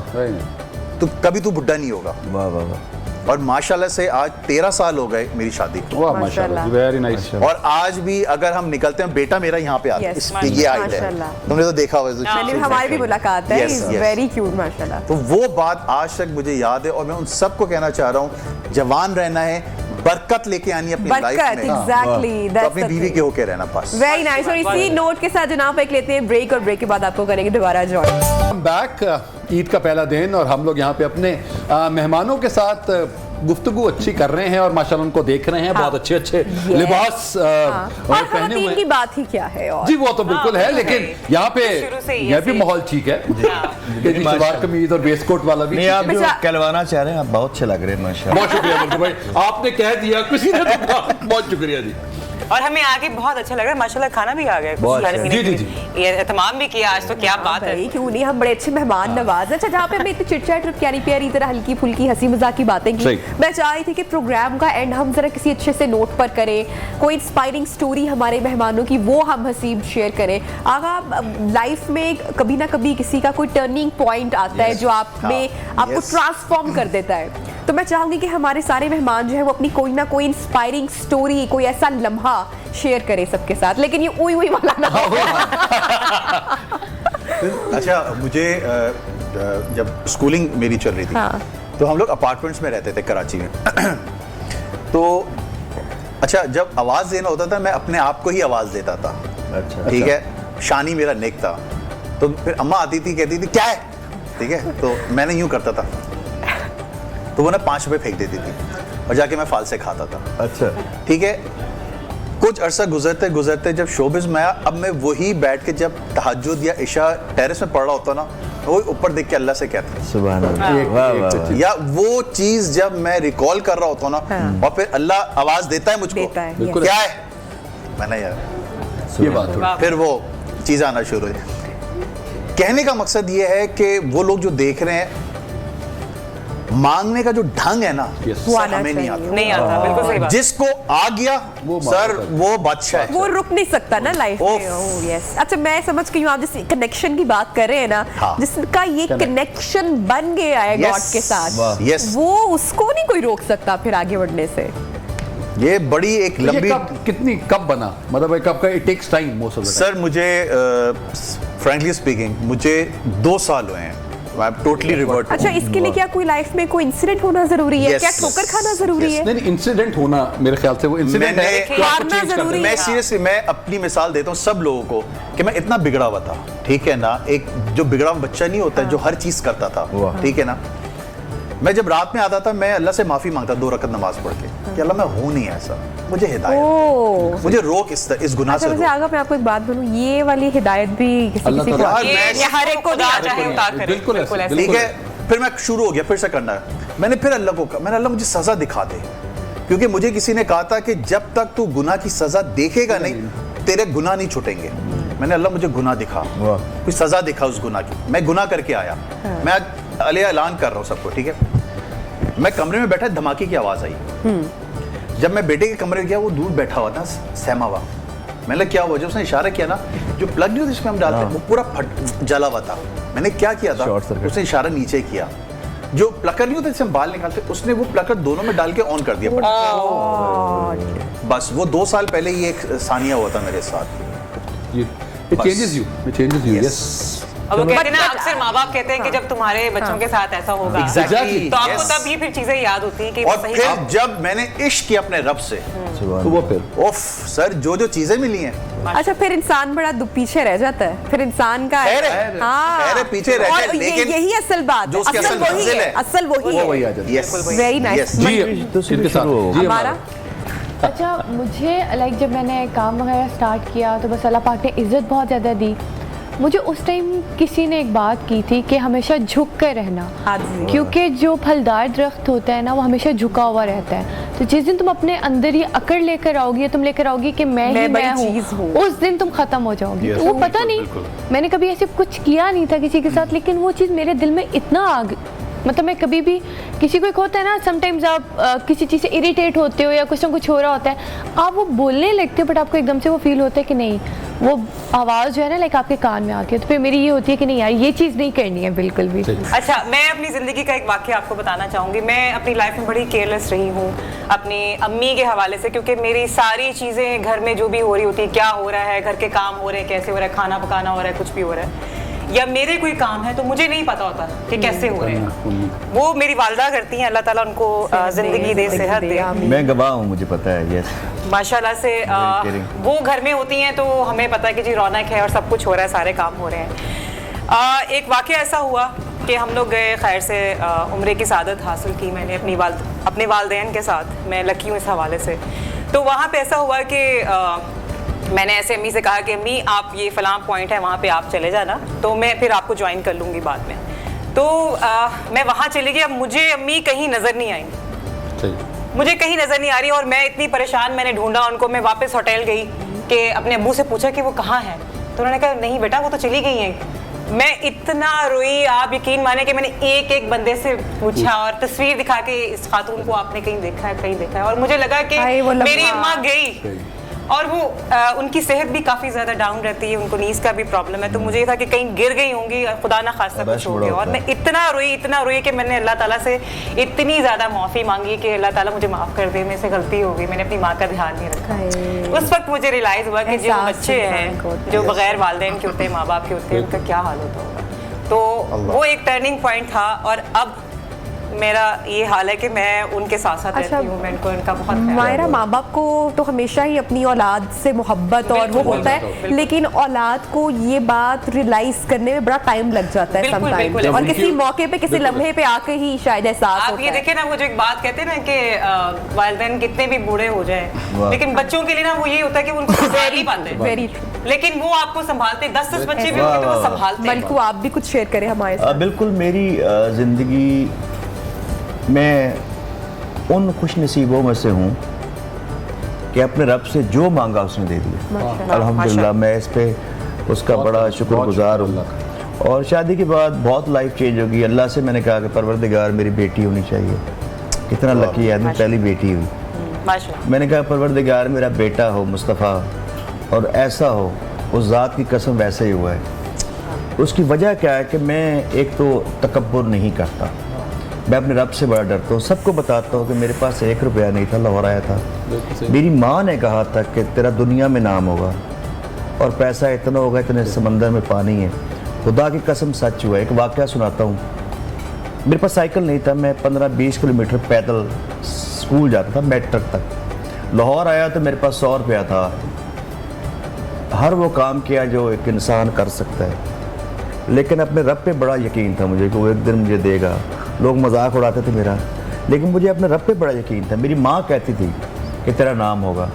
तो कभी तू बुढ़ा नहीं होगा। वाह, वाह, वाह। और माशाल्लाह से आज 13 साल हो गए मेरी शादी को, वाह माशाल्लाह, वेरी नाइस। और आज भी अगर हम निकलते हैं, बेटा मेरा यहाँ पे आता है, Yes, ये आइट है, माशाल्लाह। तुमने तो देखा होगा, मैंने हमारी भी मुलाकात है, Yes, is yes. Very cute माशाल्लाह। तो वो बात आज तक मुझे याद है और मैं उन सबको कहना चाह रहा हूँ जवान रहना है, बरकत लेके आनी है अपनी लाइफ बरकत, में, एग्जैक्टली, तो अपनी बीवी के होके रहना बस। Very nice. और इसी नोट के साथ जनाब एक लेते हैं ब्रेक, और ब्रेक के बाद आपको करेंगे दोबारा ज्वाइन बैक, ईद का पहला दिन और हम लोग यहाँ पे अपने मेहमानों के साथ गुफ्तगू अच्छी कर रहे हैं और माशाल्लाह उनको देख रहे हैं। बहुत अच्छे अच्छे लिबास और पहने हुए खवातीन की हैं। बात ही क्या है। और जी वो तो बिल्कुल है, लेकिन यहाँ पे शुरू से ही यहाँ भी ऐसे ही। माहौल ठीक है कि जी सलवार कमीज और वेस्टकोट वाला भी नहीं, ठीक आप है। जो बेचा- कहलवाना चाह रहे हैं आप बहुत अच्छे लग रहे हैं माशाल्लाह। बहुत शुक्रिया बिल्कुल भाई, आपने कह दिया, किसी ने तो कहा। बहुत शुक्रिया जी। और हमें आगे बहुत अच्छा लग रहा है माशाल्लाह, खाना भी आ गया, कुछ बहुत खाने अच्छा। पीने जी, के जी, लिए। ये एहतमाम भी किया आज, तो क्या बात है। भाई क्यों नहीं, हम बड़े अच्छे मेहमान नवाज। अच्छा, जहाँ पे हमें इतनी चिटचैट और प्यारी प्यारी तरह हल्की फुल्की हंसी मजाक की बातें की, सही। मैं चाह रही थी कि प्रोग्राम का एंड हम जरा किसी अच्छे से नोट पर करें, कोई इंस्पायरिंग स्टोरी हमारे मेहमानों की वो हम हसीब शेयर करें। आगा लाइफ में कभी ना कभी किसी का कोई टर्निंग पॉइंट आता है जो आप में आपको Yes. ट्रांसफॉर्म कर देता है। तो मैं चाहूंगी कि हमारे सारे मेहमान जो है वो अपनी कोई ना कोई इंस्पायरिंग स्टोरी, कोई ऐसा लम्हा शेयर करें सबके साथ, लेकिन ये उई उई वाला ना हो। अच्छा, मुझे जब स्कूलिंग मेरी चल रही थी हाँ। तो हम लोग अपार्टमेंट्स में रहते थे कराची में। तो अच्छा, जब आवाज़ देना होता था मैं अपने आप को ही आवाज़ देता था। अच्छा, ठीक है, शानी मेरा नेक था। तो फिर अम्मा आती थी, कहती थी क्या है, ठीक है, तो मैंने यूं करता था, तो वो ना 5 रुपए फेंक देती थी और जाके मैं फाल से खाता था। अच्छा, ठीक है, कुछ अरसा गुजरते गुजरते जब शोबिज़ में आया, अब मैं वही बैठ के जब तहज्जुद या इशा टेरेस में पढ़ रहा होता ना, वो ऊपर देख के अल्लाह से कहता, सुभान अल्लाह, वाह वाह वाह। या वो चीज जब मैं रिकॉल कर रहा होता हूँ ना, और फिर अल्लाह आवाज देता है मुझको, देता है, बिल्कुल। क्या है, मैंने यार ये बात हुई। फिर वो चीज आना शुरू हुई। कहने का मकसद ये है कि वो लोग जो देख रहे हैं मांगने का जो ढंग है ना Yes. सर, वो आना हमें नहीं चाहिए। आता। नहीं आता, बिल्कुल सही बात। जिसको आ गया वो सर मांगता है। वो बादशाह है। वो रुक नहीं सकता ना लाइफ में। ओफ। Oh yes. अच्छा मैं समझ गई हूँ, आप जिस कनेक्शन की बात कर रहे हैं ना, हाँ। जिसका ये कनेक्शन बन गया है Yes. गॉड के साथ, Yes. वो उसको नहीं कोई रोक सकता फिर आगे बढ़ने से। ये बड़ी एक ये लंबी कितनी कब बना, मतलब ये कब का, it takes time most of the sir मुझे फ्रैंकली स्पीकिंग मुझे 2 साल हुए हैं। I totally revert. अच्छा इसके लिए क्या कोई लाइफ में कोई इंसिडेंट होना जरूरी है? Yes. क्या ठोकर खाना जरूरी है? नहीं, इंसिडेंट होना मेरे ख्याल से वो इंसिडेंट मैंने- है जो आपको मारना change कर जरूरी देगा। है। मैं सीरियसली मैं अपनी मिसाल देता हूँ सब लोगों को कि मैं इतना बिगड़ा हुआ था, ठीक है ना। एक जो बिगड़ा हुआ बच्चा नहीं होता है, जो हर चीज करता था, ठीक है ना। मैं जब रात में आता था मैं अल्लाह से माफी मांगता 2 रकत नमाज पढ़ के कि अल्लाह मैं हूं नहीं ऐसा, मुझे हिदायत ओह। दे, मुझे रोक इस गुनाह अच्छा से वैसे रोक। आगे मैं आपको एक बात बोलूं, ये वाली हिदायत भी किसी अल्लाह किसी को ताला- आती है। यार, ये हर एक को खुदा चाहे उतार करे, बिल्कुल ऐसे, ऐसे। ठीक है, फिर मैं शुरू हो गया फिर से करना है। मैंने फिर अल्लाह को कहा, मैंने अल्लाह मुझे सजा दिखा दे, क्योंकि मुझे किसी ने कहा था कि जब तक तू गुनाह की सजा देखेगा नहीं तेरे गुनाह नहीं छूटेंगे। मैंने अल्लाह मुझे गुनाह दिखा, कोई सजा दिखा उस गुनाह की। मैं गुनाह करके आया, मैं आज अले ऐलान कर रहा हूँ सबको, ठीक है। मैं कमरे में बैठा, धमाके की आवाज आई। जब मैं बेटे के कमरे में गया, वो दूर बैठा हुआ था सहमा हुआ। मैंने क्या हुआ, जब उसने इशारा किया ना, जो प्लग नहीं होता जिसमें हम डालते हैं, वो पूरा फट जला हुआ था। मैंने क्या किया था, Short circuit. उसने इशारा नीचे किया, जो प्लकर नहीं होता जिससे हम बाल निकालते, उसने वो प्लकर दोनों में डाल के ऑन कर दिया। बस वो 2 साल पहले ही एक सानिया हुआ था मेरे साथ। It बस। changes you, Yes. अब वो कहते हैं ना, अक्सर माँ बाप कहते हैं कि जब तुम्हारे बच्चों के साथ ऐसा होगा Exactly. तो आपको Yes. तब ये फिर चीजें याद होती हैं कि और सही फिर जब मैंने इश्क किया अपने रब से, तो वो फिर ओफ सर जो चीजें मिली हैं, अच्छा फिर इंसान बड़ा पीछे रह जाता है, फिर इंसान का खैर है, हाँ खैर है, पीछे रह और जाए, लेकिन यही असल बात जो है, उसकी असल असल वही मंजिल है, है, असल वही वो वही आ है। जाता है। Yes very nice. जी तो शुरू इनके साथ हो। जी हमारा अच्छा मुझे लाइक जब मैंने काम वगैरह स्टार्ट किया तो बस अल्लाह पाक ने इज़्ज़त बहुत ज़्यादा दी मुझे। उस टाइम किसी ने एक बात की थी कि हमेशा झुक कर रहना, हाँ जी। क्योंकि जो फलदार दरख्त होता है ना वो हमेशा झुका हुआ रहता है। तो जिस दिन तुम अपने अंदर ये अकड़ लेकर आओगी, तुम लेकर आओगी कि मैं ही बड़ी मैं चीज़ हूँ, हूँ। उस दिन तुम खत्म हो जाओगी। Yes. तो वो पता नहीं, मैंने कभी ऐसे कुछ किया नहीं था किसी के साथ, लेकिन वो चीज़ मेरे दिल में इतना मतलब मैं कभी भी किसी को एक होता है ना, समटाइम्स आप किसी चीज़ से इरिटेट होते हो या कुछ ना कुछ हो रहा होता है, आप वो बोलने लगते हो बट आपको एकदम से वो फील होता है कि नहीं, वो आवाज़ जो है ना लाइक आपके कान में आती है। तो फिर मेरी ये होती है कि नहीं यार ये चीज़ नहीं करनी है बिल्कुल भी। अच्छा, मैं अपनी ज़िंदगी का एक वाक़या आपको बताना चाहूँगी। मैं अपनी लाइफ में बड़ी केयरलेस रही हूँ अपनी अम्मी के हवाले से, क्योंकि मेरी सारी चीज़ें घर में जो भी हो रही होती है, क्या हो रहा है, घर के काम हो रहे हैं, कैसे हो रहा है, खाना पकाना हो रहा है, कुछ भी हो रहा है, या मेरे कोई काम है तो मुझे नहीं पता होता कि कैसे हो रहे हैं। वो मेरी वालदा करती हैं, अल्लाह ताला उनको ज़िंदगी दे, सेहत दे। मैं गवाह हूँ, मुझे पता है। यस माशाल्लाह से caring. वो घर में होती हैं तो हमें पता है कि जी रौनक है और सब कुछ हो रहा है, सारे काम हो रहे हैं। एक वाक़या ऐसा हुआ कि हम लोग गए, खैर से उम्रे की सादत हासिल की मैंने अपने वालदैन के साथ। मैं लकी हूँ इस हवाले से। तो वहाँ पे ऐसा हुआ कि मैंने ऐसे अम्मी से कहा कि अम्मी आप ये फ़लाँ पॉइंट है वहाँ पे आप चले जाना, तो मैं फिर आपको ज्वाइन कर लूँगी बाद में। तो मैं वहाँ चली गई। अब मुझे अम्मी कहीं नज़र नहीं आई, मुझे कहीं नज़र नहीं आ रही, और मैं इतनी परेशान, मैंने ढूंढा उनको। मैं वापस होटल गई कि अपने अब्बू से पूछा कि वो कहाँ हैं, तो उन्होंने कहा नहीं बेटा वो तो चली गई हैं। मैं इतना रोई, आप यकीन माने कि मैंने एक एक बंदे से पूछा और तस्वीर दिखा के इस खातून को आपने कहीं देखा है, कहीं देखा है। और मुझे लगा कि मेरी अम्मा गई, और वो उनकी सेहत भी काफ़ी ज़्यादा डाउन रहती है, उनको नीज़ का भी प्रॉब्लम है। तो मुझे ये था कि कहीं गिर गई होंगी, खुदा ना खास्ता कुछ हो गया। और मैं इतना रोई कि मैंने अल्लाह ताला से इतनी ज़्यादा माफ़ी मांगी कि अल्लाह ताला मुझे माफ़ कर दे, मेरे से गलती हो गई, मैंने अपनी माँ का ध्यान नहीं रखा। उस वक्त मुझे रियलाइज़ हुआ कि जो बच्चे हैं जो बग़ैर वालिदैन के होते हैं, माँ बाप के होते हैं, उनका क्या हाल होता होगा। तो वो एक टर्निंग पॉइंट था, और अब मेरा ये हाल है कि मैं उनके साथ साथ रहती हूँ। मैं उनका बहुत मायरा, माँ बाप को तो हमेशा ही अपनी औलाद से मोहब्बत और वो होता है, लेकिन औलाद को ये बात रियलाइज करने में बड़ा टाइम लग जाता है समटाइम्स, और किसी मौके पे किसी लम्हे पे आके ही शायद एहसास होता है। आप ये देखें ना, वो जो एक बात कहते हैं ना कि वालिदैन कितने भी बूढ़े हो जाए, लेकिन बच्चों के लिए ना वो ये होता है कि उनको संभाल नहीं पाते, वेरी, लेकिन वो आपको संभालते। 10-10 बच्चे भी होंगे तो वो संभालते। मलकू आप भी कुछ शेयर करें हमारे साथ। बिल्कुल, मेरी ज़िंदगी मैं उन खुश नसीबों में से हूँ कि अपने रब से जो मांगा उसने दे दिया। अल्हम्दुलिल्लाह, मैं इस पे उसका बड़ा शुक्रगुजार हूँ। और शादी के बाद बहुत लाइफ चेंज होगी। अल्लाह से मैंने कहा कि परवरदिगार मेरी बेटी होनी चाहिए। कितना लकी आदमी, पहली बेटी हुई। माशाल्लाह। मैंने कहा परवरदिगार मेरा बेटा हो मुस्तफ़ा, और ऐसा हो, उस ज़ात की कसम वैसे ही हुआ है। उसकी वजह क्या है कि मैं एक तो तकब्बुर नहीं करता, मैं अपने रब से बड़ा डरता हूँ। सबको बताता हूँ कि मेरे पास 1 रुपया नहीं था, लाहौर आया था। मेरी माँ ने कहा था कि तेरा दुनिया में नाम होगा और पैसा इतना होगा, इतने समंदर में पानी है। खुदा की कसम सच हुआ है। एक वाक़या सुनाता हूँ। मेरे पास साइकिल नहीं था, मैं 15-20 किलोमीटर पैदल स्कूल जाता था, मैट्रिक तक। लाहौर आया तो मेरे पास 100 रुपया था। हर वो काम किया जो एक इंसान कर सकता है, लेकिन अपने रब पे बड़ा यकीन था मुझे कि वो एक दिन मुझे देगा। लोग मजाक उड़ाते थे मेरा, लेकिन मुझे अपने रब पे बड़ा यकीन था। मेरी माँ कहती थी कि तेरा नाम होगा।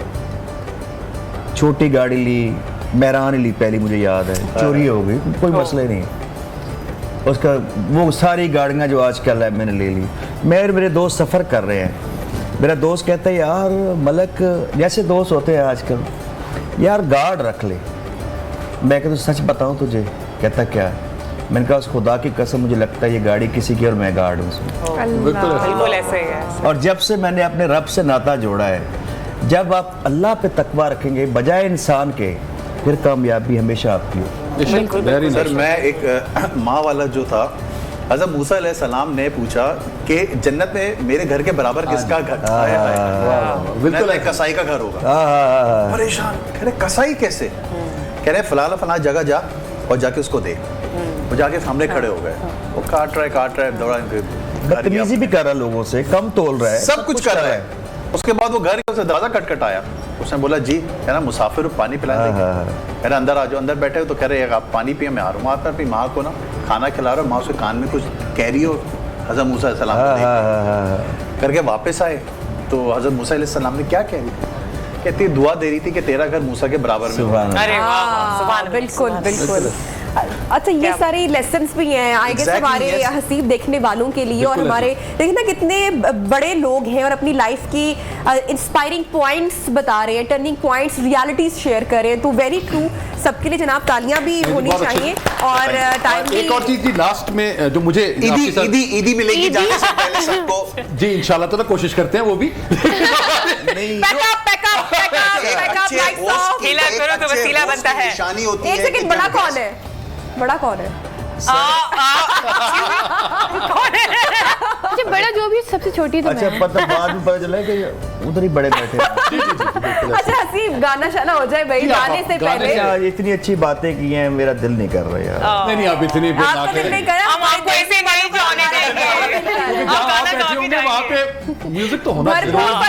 छोटी गाड़ी ली, मेहरान ली पहली, मुझे याद है, चोरी हो गई, कोई मसला ही नहीं। उसका वो सारी गाड़ियाँ जो आजकल है मैंने ले ली। मैं और मेरे दोस्त सफ़र कर रहे हैं। मेरा दोस्त कहता है यार मलक, जैसे दोस्त होते हैं आजकल, यार गार्ड रख ले। मैं कहता सच बताऊँ तुझे? कहता क्या? मैंने कहा उस खुदा की कसम मुझे लगता है ये गाड़ी किसी की और मैं गार्ड हूँ उसमें। बिल्कुल ऐसे ही है। और जब से मैंने अपने रब से नाता जोड़ा है, जब आप अल्लाह पे तकवा रखेंगे बजाय इंसान के, फिर कामयाबी हमेशा आपकी हो। Very sir nice. मैं एक माँ वाला जो था, हज़रत मूसा अलैहिस्सलाम ने पूछा कि जन्नत में मेरे घर के बराबर किसका घर है? बिल्कुल एक कसाई का घर होगा। हाँ, परेशान, कह रहे कसाई कैसे? कह रहे फलाना जगह जा और जाके उसको दे। वो जाके सामने खड़े हो गए, वो काट रहा है दौड़ा बदतमीजी भी कर रहा है लोगों से, कम तोल रहा है, सब कुछ कर रहा है। उसके बाद वो घर से दरवाजा खटखटाया। उसने बोला जी, कह रहा मुसाफिर पानी पिला देंगे? कह रहा अंदर आ जाओ। अंदर बैठे हो तो कह रहे आप पानी पिए, मैं आ रहा हूँ। आप अपनी माँ को ना खाना खिला रहा हूँ, माँ उसके कान में कुछ कह रही हो। हज़रत मूसा अलैहिस्सलाम को देख करके वापस आए तो हज़रत मूसा अलैहिस्सलाम ने क्या कह रही थी? कहती दुआ दे रही थी कि तेरा घर मूसा के बराबर में हो। सुभान अल्लाह। अरे वाह, सुभान अल्लाह। बिल्कुल बिल्कुल। अच्छा, ये सारे लेसन्स भी हैं आई गेस Exactly, हमारे yes. हसीब देखने वालों के लिए, और हमारे देखिए ना कितने बड़े लोग हैं और अपनी लाइफ की इंस्पायरिंग पॉइंट्स बता रहे हैं, टर्निंग पॉइंट्स, रियलिटीज शेयर कर रहे हैं। तो वेरी ट्रू, सबके लिए जनाब तालियां भी होनी बहुत अच्छी। चाहिए। और टाइम एक और चीज जी लास्ट में जो मुझे आपके साथ- ईदी मिलेगी जाने से पहले सबको। जी इंशाल्लाह तो कोशिश करते हैं वो भी। खेला करो तो वसीला बनता है। निशानी होती एक है सेकंड, बड़ा कौन है? बड़ा कौन है? अच्छा, बड़ा जो भी सबसे छोटी तो अच्छा, मैं। पता बाद में पता चला कि उधर ही बड़े बैठे हैं। अच्छा हसीब, गाना शाना हो जाए भाई, जी, गाने से गाने पहले। यार इतनी अच्छी बातें की हैं, मेरा दिल नहीं कर रहा यार। नहीं आप इतनी भी ना आपका दिल करें। नहीं करा? हम आपको ऐसे नहीं जाने देंगे। क्योंकि हम जहाँ गाना आप बैठे गा के होंगे वहाँ जाएंगे। पे म्यूजिक तो होना भरपूर जरूरी है।